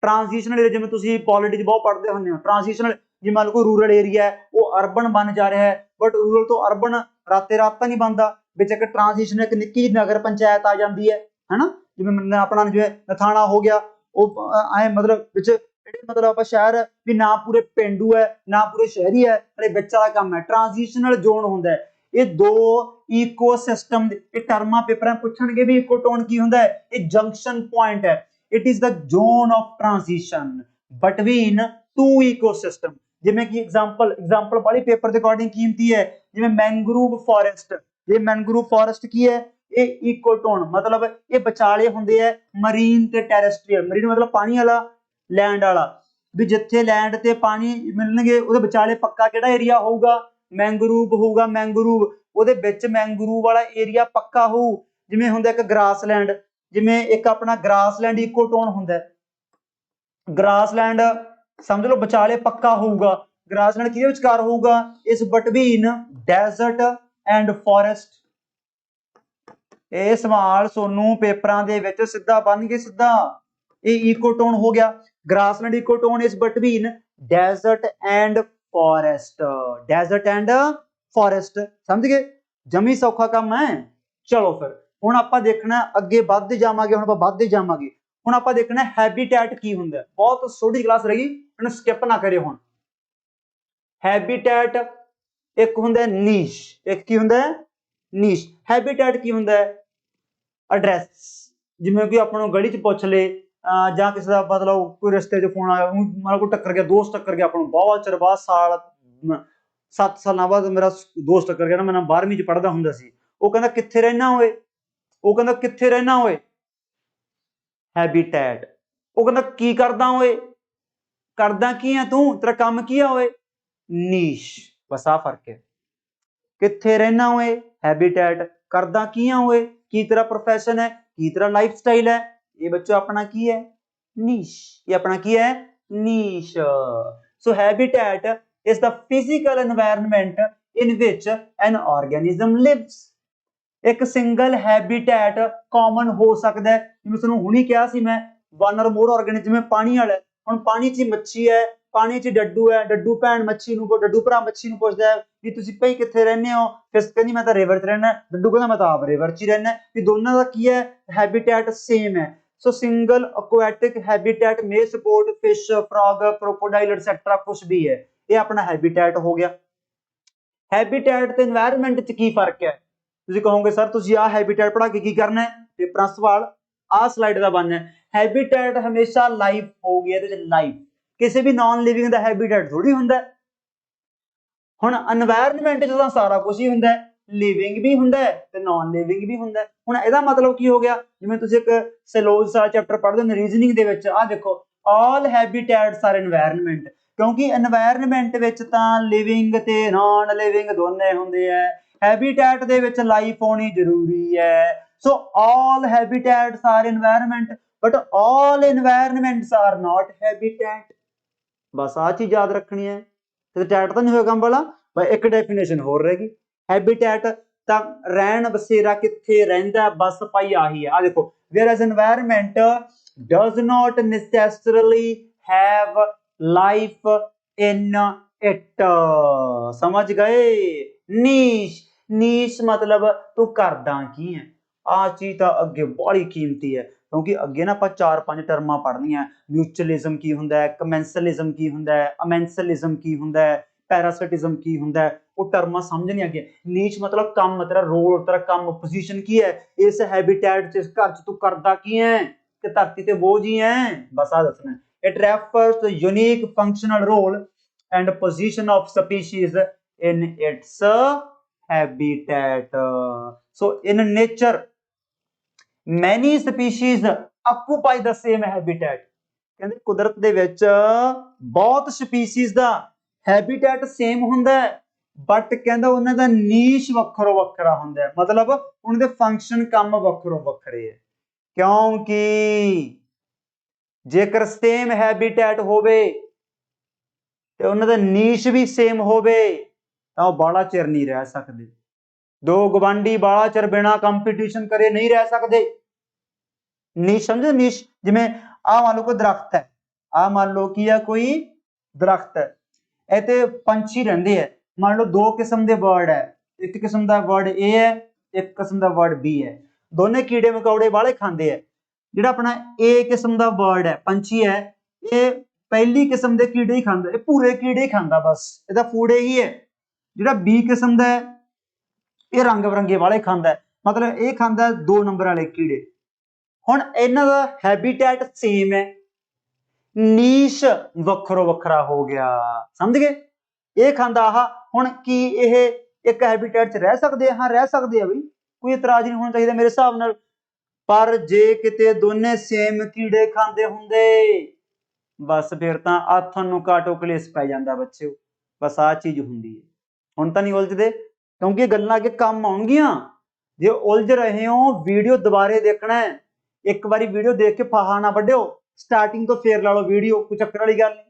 ਟ੍ਰਾਂਜੀਸ਼ਨਲ ਏਰੀਆ ਜਿਵੇਂ ਤੁਸੀਂ ਪੋਲਿਟੀ 'ਚ ਬਹੁਤ ਪੜ੍ਹਦੇ ਹੁੰਦੇ ਹੋ, ਟ੍ਰਾਂਜੀਸ਼ਨਲ, ਜਿਵੇਂ ਮੰਨ ਲਓ ਕੋਈ ਰੂਰਲ ਏਰੀਆ ਹੈ ਉਹ ਅਰਬਨ ਬਣ ਜਾ ਰਿਹਾ ਹੈ, ਬਟ ਰੂਰਲ ਤੋਂ ਅਰਬਨ ਰਾਤੇ ਰਾਤ ਤਾਂ ਨਹੀਂ ਬਣਦਾ, ਵਿੱਚ ਇੱਕ ਟ੍ਰਾਂਜੀਸ਼ਨ, ਇੱਕ ਨਿੱਕੀ ਜਿਹੀ ਨਗਰ ਪੰਚਾਇਤ ਆ ਜਾਂਦੀ ਹੈ, ਹਨਾ। ਜਿਵੇਂ ਆਪਣਾ ਜਿਵੇਂ ਨਥਾਣਾ ਹੋ ਗਿਆ, ਉਹ ਐ ਮਤਲਬ ਵਿੱਚ ਮਤਲਬ ਆਪਾਂ ਸ਼ਹਿਰ ਵੀ ਨਾ ਪੂਰੇ ਪੇਂਡੂ ਹੈ ਨਾ ਪੂਰੇ ਸ਼ਹਿਰੀ ਹੈ, ਹਲੇ ਵਿੱਚ ਵਾਲਾ ਕੰਮ ਹੈ, ਟ੍ਰਾਂਜੀਸ਼ਨਲ ਜ਼ੋਨ ਹੁੰਦਾ ਹੈ। ਇਹ ਦੋ ਇਕੋਸਿਸਟਮ ਦੇ ਇਹ ਟਰਮਾਂ ਪੇਪਰਾਂ ਪੁੱਛਣਗੇ ਵੀ ਇਕੋਟੋਨ ਕੀ ਹੁੰਦਾ ਹੈ? ਇਹ ਜੰਕਸ਼ਨ ਪੁਆਇੰਟ ਹੈ। It is the zone of transition between two ecosystem. ਜਿਵੇਂ ਕਿ ਐਗਜ਼ਾਮਪਲ ਵਾਲੀ ਪੇਪਰ ਦੇ ਅਕੋਰਡਿੰਗ ਕੀਮਤੀ ਹੈ, ਜਿਵੇਂ ਮੈਂਗਰੂਵ ਫੋਰੈਸਟ। ਇਹ ਮੈਂਗਰੂਵ ਫੋਰੈਸਟ ਕੀ ਹੈ? ਇਹ ਇਕੋਟੋਨ ਮਤਲਬ ਇਹ ਵਿਚਾਲੇ ਹੁੰਦੇ ਆ ਮਰੀਨ ਤੇ ਟੈਰੇਸਟਰੀਅਲ। ਮਰੀਨ ਮਤਲਬ ਪਾਣੀ ਵਾਲਾ, ਲੈਂਡ ਵਾਲਾ, ਵੀ ਜਿੱਥੇ ਲੈਂਡ ਤੇ ਪਾਣੀ ਮਿਲਣਗੇ ਉਹਦੇ ਵਿਚਾਲੇ ਪੱਕਾ ਕਿਹੜਾ ਏਰੀਆ ਹੋਊਗਾ? ਮੈਂਗਰੂਵ ਹੋਊਗਾ। ਮੈਂਗਰੂਵ ਉਹਦੇ ਵਿੱਚ ਮੈਂਗਰੂਵ ਵਾਲਾ ਏਰੀਆ ਪੱਕਾ ਹੋਊ। ਜਿਵੇਂ ਹੁੰਦਾ ਇੱਕ ਗ੍ਰਾਸਲੈਂਡ, ਜਿਵੇਂ ਇੱਕ ਆਪਣਾ ਗ੍ਰਾਸਲੈਂਡ ਇਕੋਟੋਨ ਹੁੰਦਾ। ਗ੍ਰਾਸਲੈਂਡ ਸਮਝ ਲਓ ਵਿਚਾਲੇ ਪੱਕਾ ਹੋਊਗਾ। ਗ੍ਰਾਸਲੈਂਡ ਕਿਹਦੇ ਵਿਚਕਾਰ ਹੋਊਗਾ? ਇਸ ਬਿਟਵੀਨ ਡੈਜ਼ਰਟ ਐਂਡ ਫੋਰੈਸਟ। ਇਹ ਸਵਾਲ ਤੁਹਾਨੂੰ ਪੇਪਰਾਂ ਦੇ ਵਿੱਚ ਸਿੱਧਾ ਬਣਨਗੇ, ਸਿੱਧਾ। ਇਹ ਇਕੋਟੋਨ ਹੋ ਗਿਆ। Grassland ecotone is between desert and forest. Desert and forest, ਸਮਝ ਗਏ? ਜਮੀ ਸੌਖਾ ਕੰਮ ਹੈ। ਚਲੋ ਫਿਰ ਹੁਣ ਆਪਾਂ ਦੇਖਣਾ, ਅੱਗੇ ਵੱਧਦੇ ਜਾਵਾਂਗੇ। ਹੁਣ ਆਪਾਂ ਵੱਧਦੇ ਜਾਵਾਂਗੇ। ਹੁਣ ਆਪਾਂ ਦੇਖਣਾ ਹੈਬੀਟੈਟ ਕੀ ਹੁੰਦਾ। ਬਹੁਤ ਛੋਟੀ ਕਲਾਸ ਰਹੀ, ਇਹਨੂੰ ਸਕਿਪ ਨਾ ਕਰਿਓ। ਹੁਣ ਹੈਬੀਟੈਟ ਇੱਕ ਹੁੰਦਾ ਨੀਸ਼, ਇੱਕ ਕੀ ਹੁੰਦਾ? ਨੀਸ਼। ਹੈਬੀਟੈਟ ਕੀ ਹੁੰਦਾ? ਐਡਰੈਸ। ਜਿਵੇਂ ਕਿ ਆਪਾਂ ਨੂੰ ਗਲੀ 'ਚ ਪੁੱਛ ਲੇ, ਜਾਂ ਕਿਸੇ ਦਾ ਮਤਲਬ ਕੋਈ ਰਸਤੇ 'ਚ ਫੋਨ ਆਇਆ, ਮਤਲਬ ਕੋਈ ਟੱਕਰ ਗਿਆ, ਦੋਸਤ ਟੱਕਰ ਗਿਆ ਆਪਾਂ ਨੂੰ ਬਹੁਤ ਚਿਰ ਬਾਅਦ, ਸਾਲ 7 ਸਾਲਾਂ ਬਾਅਦ ਮੇਰਾ ਦੋਸਤ ਟੱਕਰ ਗਿਆ ਨਾ, ਮੈਂ 12ਵੀਂ 'ਚ ਪੜ੍ਹਦਾ ਹੁੰਦਾ ਸੀ। ਉਹ ਕਹਿੰਦਾ ਕਿੱਥੇ ਰਹਿਣਾ ਓਏ? ਉਹ ਕਹਿੰਦਾ ਕਿੱਥੇ ਰਹਿਣਾ ਓਏ? ਹੈਬੀਟੈਟ। ਉਹ ਕਹਿੰਦਾ ਕੀ ਕਰਦਾ ਓਏ? ਕਰਦਾ ਕੀ ਆ ਤੂੰ? ਤੇਰਾ ਕੰਮ ਕੀ ਆ ਓਏ? ਨੀਸ਼। ਬਸ ਆ ਫਰਕ ਹੈ। ਕਿੱਥੇ ਰਹਿਣਾ ਓਏ? ਹੈਬੀਟੈਟ। ਕਰਦਾ ਕੀ ਆ ਓਏ? ਕੀ ਤੇਰਾ ਪ੍ਰੋਫੈਸ਼ਨ ਹੈ? ਕੀ ਤੇਰਾ ਲਾਈਫ ਸਟਾਈਲ ਹੈ? ਇਹ ਬੱਚੋ ਆਪਣਾ ਕੀ ਹੈ? ਨੀਸ਼। ਇਹ ਆਪਣਾ ਕੀ ਹੈ? Niche. So habitat is the physical environment in which an organism lives। ਇੱਕ ਸਿੰਗਲ ਹੈਬੀਟੈਟ ਕਾਮਨ ਹੋ ਸਕਦਾ ਹੈ, ਜਿਵੇਂ ਤੁਹਾਨੂੰ ਹੁਣੀ ਕਿਹਾ ਸੀ ਮੈਂ, ਵਨ ਔਰ ਮੋਰ ਆਰਗੇਨਿਜ਼ਮ। ਜਿਵੇਂ ਪਾਣੀ ਵਾਲਾ, ਹੁਣ ਪਾਣੀ 'ਚ ਮੱਛੀ ਹੈ, ਪਾਣੀ 'ਚ ਡੱਡੂ ਹੈ, ਡੱਡੂ ਭੈਣ ਮੱਛੀ ਨੂੰ, ਡੱਡੂ ਭਰਾ ਮੱਛੀ ਨੂੰ ਪੁੱਛਦਾ ਹੈ ਵੀ ਤੁਸੀਂ ਭਾਈ ਕਿੱਥੇ ਰਹਿੰਦੇ ਹੋ? ਫਿਰ ਕਹਿੰਦੀ ਮੈਂ ਤਾਂ ਰਿਵਰ 'ਚ ਰਹਿਣਾ। ਡੱਡੂ ਕਹਿੰਦਾ ਮੈਂ ਤਾਂ ਆਪ ਰਿਵਰ 'ਚ ਹੀ ਰਹਿਣਾ। ਵੀ ਦੋਨਾਂ ਦਾ ਕੀ ਹੈ? ਹੈਬੀਟੈਟ ਸੇਮ ਹੈ। ਸੋ single aquatic habitat may support fish, frog, crocodile etc ਕੁਝ ਵੀ ਹੈ। ਇਹ ਆਪਣਾ ਹੈਬੀਟੈਟ ਹੋ ਗਿਆ। ਹੈਬੀਟੈਟ ਤੇ এনवायरमेंट 'ਚ ਕੀ ਫਰਕ ਹੈ? ਤੁਸੀਂ ਕਹੋਗੇ ਸਰ ਤੁਸੀਂ ਆਹ ਹੈਬੀਟੈਟ ਪੜ੍ਹਾ ਕੇ ਕੀ ਕਰਨਾ ਹੈ? ਪੇਪਰਾਂ ਸਵਾਲ ਆਹ ਸਲਾਈਡ ਦਾ ਬਣਨਾ ਹੈ। ਹੈਬੀਟੈਟ ਹਮੇਸ਼ਾ ਲਾਈਫ ਹੋਊਗੀ, ਇਹਦੇ 'ਚ ਲਾਈਫ। ਕਿਸੇ ਵੀ ਨਾਨ ਲਿਵਿੰਗ ਦਾ ਹੈਬੀਟੈਟ ਥੋੜੀ ਹੁੰਦਾ। ਹੁਣ এনवायरमेंट 'ਚ ਤਾਂ ਸਾਰਾ ਕੁਝ ਹੀ ਹੁੰਦਾ, ਲਿਵਿੰਗ ਵੀ ਹੁੰਦਾ ਤੇ ਨਾਨ ਲਿਵਿੰਗ ਵੀ ਹੁੰਦਾ। ਹੁਣ ਇਹਦਾ ਮਤਲਬ ਕੀ ਹੋ ਗਿਆ? ਜਿਵੇਂ ਤੁਸੀਂ ਇੱਕ ਸੈਲੋਜ਼ ਵਾਲਾ ਚੈਪਟਰ ਪੜ੍ਹਦੇ ਹੋ ਰੀਜ਼ਨਿੰਗ ਦੇ ਵਿੱਚ, ਆਹ ਦੇਖੋ ਆਲ ਹੈਬੀਟੈਟਸ ਆਰ এনवायरमेंट। ਕਿਉਂਕਿ এনवायरमेंट ਵਿੱਚ ਤਾਂ ਲਿਵਿੰਗ ਤੇ ਨਾਨ ਲਿਵਿੰਗ ਦੋਨੇ ਹੁੰਦੇ ਆ। ਹੈਬੀਟੈਟ ਦੇ ਵਿੱਚ ਲਾਈਫ ਹੋਣੀ ਜ਼ਰੂਰੀ ਹੈ। So all habitats are environment but all environments are not habitat. ਬਸ ਆਹ ਚੀਜ਼ ਯਾਦ ਰੱਖਣੀ ਹੈ। ਹੈਬੀਟੈਟ ਤਾਂ ਨਹੀਂ ਹੋਇਆ ਕੰਮ ਵਾਲਾ, ਪਰ ਇੱਕ ਡੈਫੀਨੇਸ਼ਨ ਹੋਰ ਰਹਿ ਗਈ। ਹੈਬੀਟੈਟ ਤਾਂ ਰਹਿਣ ਬਸੇਰਾ, ਕਿੱਥੇ ਰਹਿੰਦਾ, ਬਸ ਭਾਈ ਆਹੀ ਹੈ। ਆ ਦੇਖੋ, whereas environment does not necessarily have life in it। ਸਮਝ ਗਏ? ਨੀਸ਼। ਨੀਸ਼ ਮਤਲਬ ਤੂੰ ਕਰਦਾ ਕੀ ਹੈ। ਆਹ ਚੀਜ਼ ਤਾਂ ਅੱਗੇ ਬੜੀ ਕੀਮਤੀ ਹੈ, ਕਿਉਂਕਿ ਅੱਗੇ ਨਾ ਆਪਾਂ 4-5 ਟਰਮਾਂ ਪੜ੍ਹਨੀਆਂ। ਮਿਊਚੁਅਲਿਜ਼ਮ ਕੀ ਹੁੰਦਾ ਹੈ, ਕਮੈਂਸਲਿਜ਼ਮ ਕੀ ਹੁੰਦਾ ਹੈ, ਅਮੈਂਸਲਿਜ਼ਮ ਕੀ ਹੁੰਦਾ ਹੈ, ਪੈਰਾਸਿਟਿਜ਼ਮ ਕੀ ਹੁੰਦਾ ਹੈ, ਉਹ ਟਰਮਾਂ ਸਮਝਣੀਆਂ ਅੱਗੇ। ਨੀਚ ਮਤਲਬ ਕੰਮ, ਤੇਰਾ ਰੋਲ, ਤੇਰਾ ਕੰਮ, ਪੋਜੀਸ਼ਨ ਕੀ ਹੈ ਇਸ ਹੈਬੀਟੈਟ 'ਚ, ਇਸ ਘਰ 'ਚ ਤੂੰ ਕਰਦਾ ਕੀ ਹੈ, ਕਿ ਧਰਤੀ ਤੇ ਬੋਝ ਹੀ ਹੈ। ਬਸ ਆ ਦੱਸਣਾ। It refers to unique functional role and position of species in its habitat. So in nature many species occupy the same habitat। ਕਹਿੰਦੇ ਕੁਦਰਤ ਦੇ ਵਿੱਚ ਬਹੁਤ ਸਪੀਸੀਜ਼ ਦਾ ਹੈਬੀਟੈਟ ਸੇਮ ਹੁੰਦਾ ਹੈ, ਬਟ ਕਹਿੰਦਾ ਉਹਨਾਂ ਦਾ ਨੀਸ਼ ਵੱਖਰੋ ਵੱਖਰਾ ਹੁੰਦਾ ਹੈ। ਮਤਲਬ ਉਹਨਾਂ ਦੇ ਫੰਕਸ਼ਨ, ਕੰਮ ਵੱਖਰੋ ਵੱਖਰੇ ਹੈ। ਕਿਉਂਕਿ ਜੇਕਰ ਸੇਮ ਹੈਬੀਟੈਟ ਹੋਵੇ ਤੇ ਉਹਨਾਂ ਦਾ ਨੀਸ਼ ਵੀ ਸੇਮ ਹੋਵੇ ਤਾਂ ਉਹ ਬਾਲਾ ਚਿਰ ਨਹੀਂ ਰਹਿ ਸਕਦੇ। ਦੋ ਗਵਾਂਢੀ ਬਾਲਾ ਚਿਰ ਬਿਨਾ ਕੰਪੀਟੀਸ਼ਨ करे नहीं रह सकते। ਨੀਸ਼ ਸਮਝੋ, ਨੀਸ਼ ਜਿਵੇਂ ਆ ਮੰਨ ਲਓ ਕੋਈ ਦਰਖਤ ਹੈ, ਆ ਮੰਨ ਲਓ ਕੀ ਆ ਕੋਈ ਦਰਖਤ ਹੈ, ਇਹ ਤੇ ਪੰਛੀ ਰਹਿੰਦੇ ਹੈ। ਮੰਨ ਲਓ ਦੋ ਕਿਸਮ ਦੇ ਵਰਡ ਹੈ, ਇੱਕ ਕਿਸਮ ਦਾ ਵਰਡ A ਹੈ, ਇੱਕ ਕਿਸਮ ਦਾ ਵਰਡ B ਹੈ। ਦੋਨੇ ਕੀੜੇ ਮਕੌੜੇ ਵਾਲੇ ਖਾਂਦੇ ਹੈ। ਜਿਹੜਾ ਆਪਣਾ A ਕਿਸਮ ਦਾ ਵਰਡ ਹੈ, ਪੰਛੀ ਹੈ, ਇਹ ਪਹਿਲੀ ਕਿਸਮ ਦੇ ਕੀੜੇ ਹੀ ਖਾਂਦਾ, ਇਹ ਪੂਰੇ ਕੀੜੇ ਹੀ ਖਾਂਦਾ, ਬਸ ਇਹਦਾ ਫੂਡ ਇਹੀ ਹੈ। ਜਿਹੜਾ B ਕਿਸਮ ਦਾ ਹੈ, ਇਹ ਰੰਗ ਬਰੰਗੇ ਵਾਲੇ ਖਾਂਦਾ, ਮਤਲਬ ਇਹ ਖਾਂਦਾ 2 ਨੰਬਰ ਵਾਲੇ ਕੀੜੇ। ਹੁਣ ਇਹਨਾਂ ਦਾ ਹੈਬੀਟੈਟ ਸੇਮ ਹੈ, ਨੀਸ਼ ਵੱਖਰੋ ਵੱਖਰਾ ਹੋ ਗਿਆ, ਸਮਝ ਗਏ। ਇਹ ਖਾਂਦਾ ਆਹ, ਹੁਣ ਕੀ ਇਹ ਇੱਕ ਹੈਬੀਟੈਟ 'ਚ ਰਹਿ ਸਕਦੇ ਆ? ਹਾਂ ਰਹਿ ਸਕਦੇ ਆ ਬਈ, ਕੋਈ ਇਤਰਾਜ਼ ਨਹੀਂ ਹੋਣਾ ਚਾਹੀਦਾ ਮੇਰੇ ਹਿਸਾਬ ਨਾਲ। ਪਰ ਜੇ ਕਿਤੇ ਦੋਨੇ ਸੇਮ ਕੀੜੇ ਖਾਂਦੇ ਹੁੰਦੇ, ਬਸ ਫਿਰ ਤਾਂ ਆਥਣ ਨੂੰ ਕਾਟੋ ਕਲੇਸ਼ ਪੈ ਜਾਂਦਾ ਬੱਚਿਓ, ਬਸ ਆਹ ਚੀਜ਼ ਹੁੰਦੀ ਹੈ। ਹੁਣ ਤਾਂ ਨਹੀਂ ਉਲਝਦੇ, ਕਿਉਂਕਿ ਇਹ ਗੱਲਾਂ ਅੱਗੇ ਕੰਮ ਆਉਣਗੀਆਂ। ਜੇ ਉਲਝ ਰਹੇ ਹੋ, ਵੀਡੀਓ ਦੁਬਾਰੇ ਦੇਖਣਾ ਹੈ, ਇੱਕ ਵਾਰੀ ਵੀਡੀਓ ਦੇਖ ਕੇ ਫਾਹਾ ਨਾ ਵੱਢਿਓ, ਸਟਾਰਟਿੰਗ ਤੋਂ ਫੇਰ ਲਾ ਲਓ ਵੀਡੀਓ, ਕੋਈ ਚੱਕਰ ਵਾਲੀ ਗੱਲ ਨਹੀਂ।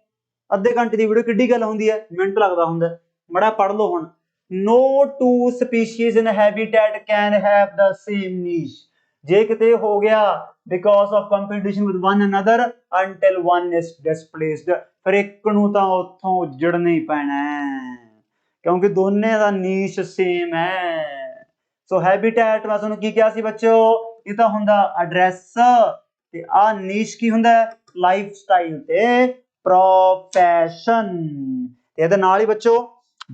ਅੱਧੇ ਘੰਟੇ ਦੀ ਵੀਡੀਓ ਕਿੱਡੀ ਗੱਲ ਹੁੰਦੀ ਹੈ, ਮਿੰਟ ਲੱਗਦਾ ਹੁੰਦਾ। ਮੜਾ ਪੜ੍ਹ ਲਓ ਹੁਣ, no two species in habitat can have the same niche। ਜੇ ਕਿਤੇ ਹੋ ਗਿਆ because of competition with one another until one is displaced, ਫਿਰ ਇੱਕ ਨੂੰ ਤਾਂ ਉੱਥੋਂ ਉੱਜੜਨਾ ਹੀ ਪੈਣਾ ਕਿਉਂਕਿ ਦੋਨੇ ਦਾ ਨੀਸ਼ ਸੇਮ ਹੈ। ਸੋ ਹੈਬਿਟੈਟ ਮੈਂ ਤੁਹਾਨੂੰ ਕੀ ਕਿਹਾ ਸੀ ਬੱਚਿਓ, ਇਹ ਤਾਂ ਹੁੰਦਾ ਐਡਰੈਸ, ਤੇ ਆ ਨੀਸ਼ ਕੀ ਹੁੰਦਾ, ਲਾਈਫ ਸਟਾਈਲ ਤੇ ਪ੍ਰੋਫੈਸ਼ਨ। ਤੇ ਇਹਦੇ ਨਾਲ ਹੀ ਬੱਚਿਓ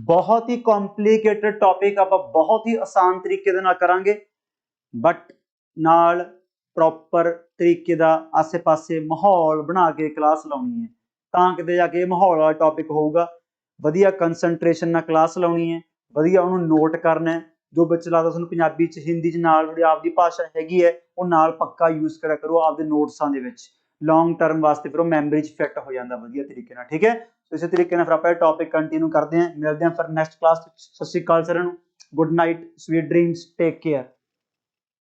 ਬਹੁਤ ਹੀ ਕੰਪਲਿਕੇਟਡ ਟੌਪਿਕ ਆਪਾਂ ਬਹੁਤ ਹੀ ਆਸਾਨ ਤਰੀਕੇ ਦੇ ਨਾਲ ਕਰਾਂਗੇ, ਬਟ ਨਾਲ ਪ੍ਰੋਪਰ ਤਰੀਕੇ ਦਾ ਆਸੇ-ਪਾਸੇ ਮਾਹੌਲ ਬਣਾ ਕੇ ਕਲਾਸ ਲਾਉਣੀ ਹੈ, ਤਾਂ ਕਿਤੇ ਜਾ ਕੇ ਇਹ ਮਾਹੌਲ ਵਾਲਾ ਟੌਪਿਕ ਹੋਊਗਾ। ਵਧੀਆ ਕੰਸੈਂਟਰੇਸ਼ਨ ਨਾਲ ਕਲਾਸ ਲਾਉਣੀ ਹੈ, ਵਧੀਆ ਉਹਨੂੰ ਨੋਟ ਕਰਨਾ ਹੈ। ਜੋ ਬੱਚੇ ਲੱਗਦਾ ਤੁਹਾਨੂੰ ਪੰਜਾਬੀ 'ਚ, ਹਿੰਦੀ 'ਚ ਨਾਲ ਜਿਹੜੀ ਆਪਦੀ ਭਾਸ਼ਾ ਹੈਗੀ ਹੈ ਉਹ ਨਾਲ ਪੱਕਾ ਯੂਜ਼ ਕਰਿਆ ਕਰੋ ਆਪਦੇ ਨੋਟਸਾਂ ਦੇ ਵਿੱਚ, ਲੌਂਗ ਟਰਮ ਵਾਸਤੇ ਫਿਰ ਉਹ ਮੈਮਰੀ 'ਚ ਫਿੱਟ ਹੋ ਜਾਂਦਾ ਵਧੀਆ ਤਰੀਕੇ ਨਾਲ, ਠੀਕ ਹੈ। ਇਸੇ ਤਰੀਕੇ ਨਾਲ ਫਿਰ ਆਪਾਂ ਇਹ ਟੌਪਿਕ ਕੰਟੀਨਿਊ ਕਰਦੇ ਹਾਂ, ਮਿਲਦੇ ਹਾਂ ਫਿਰ ਨੈਕਸਟ ਕਲਾਸ। ਸਤਿ ਸ਼੍ਰੀ ਅਕਾਲ ਸਾਰਿਆਂ ਨੂੰ, good night, sweet dreams, take care.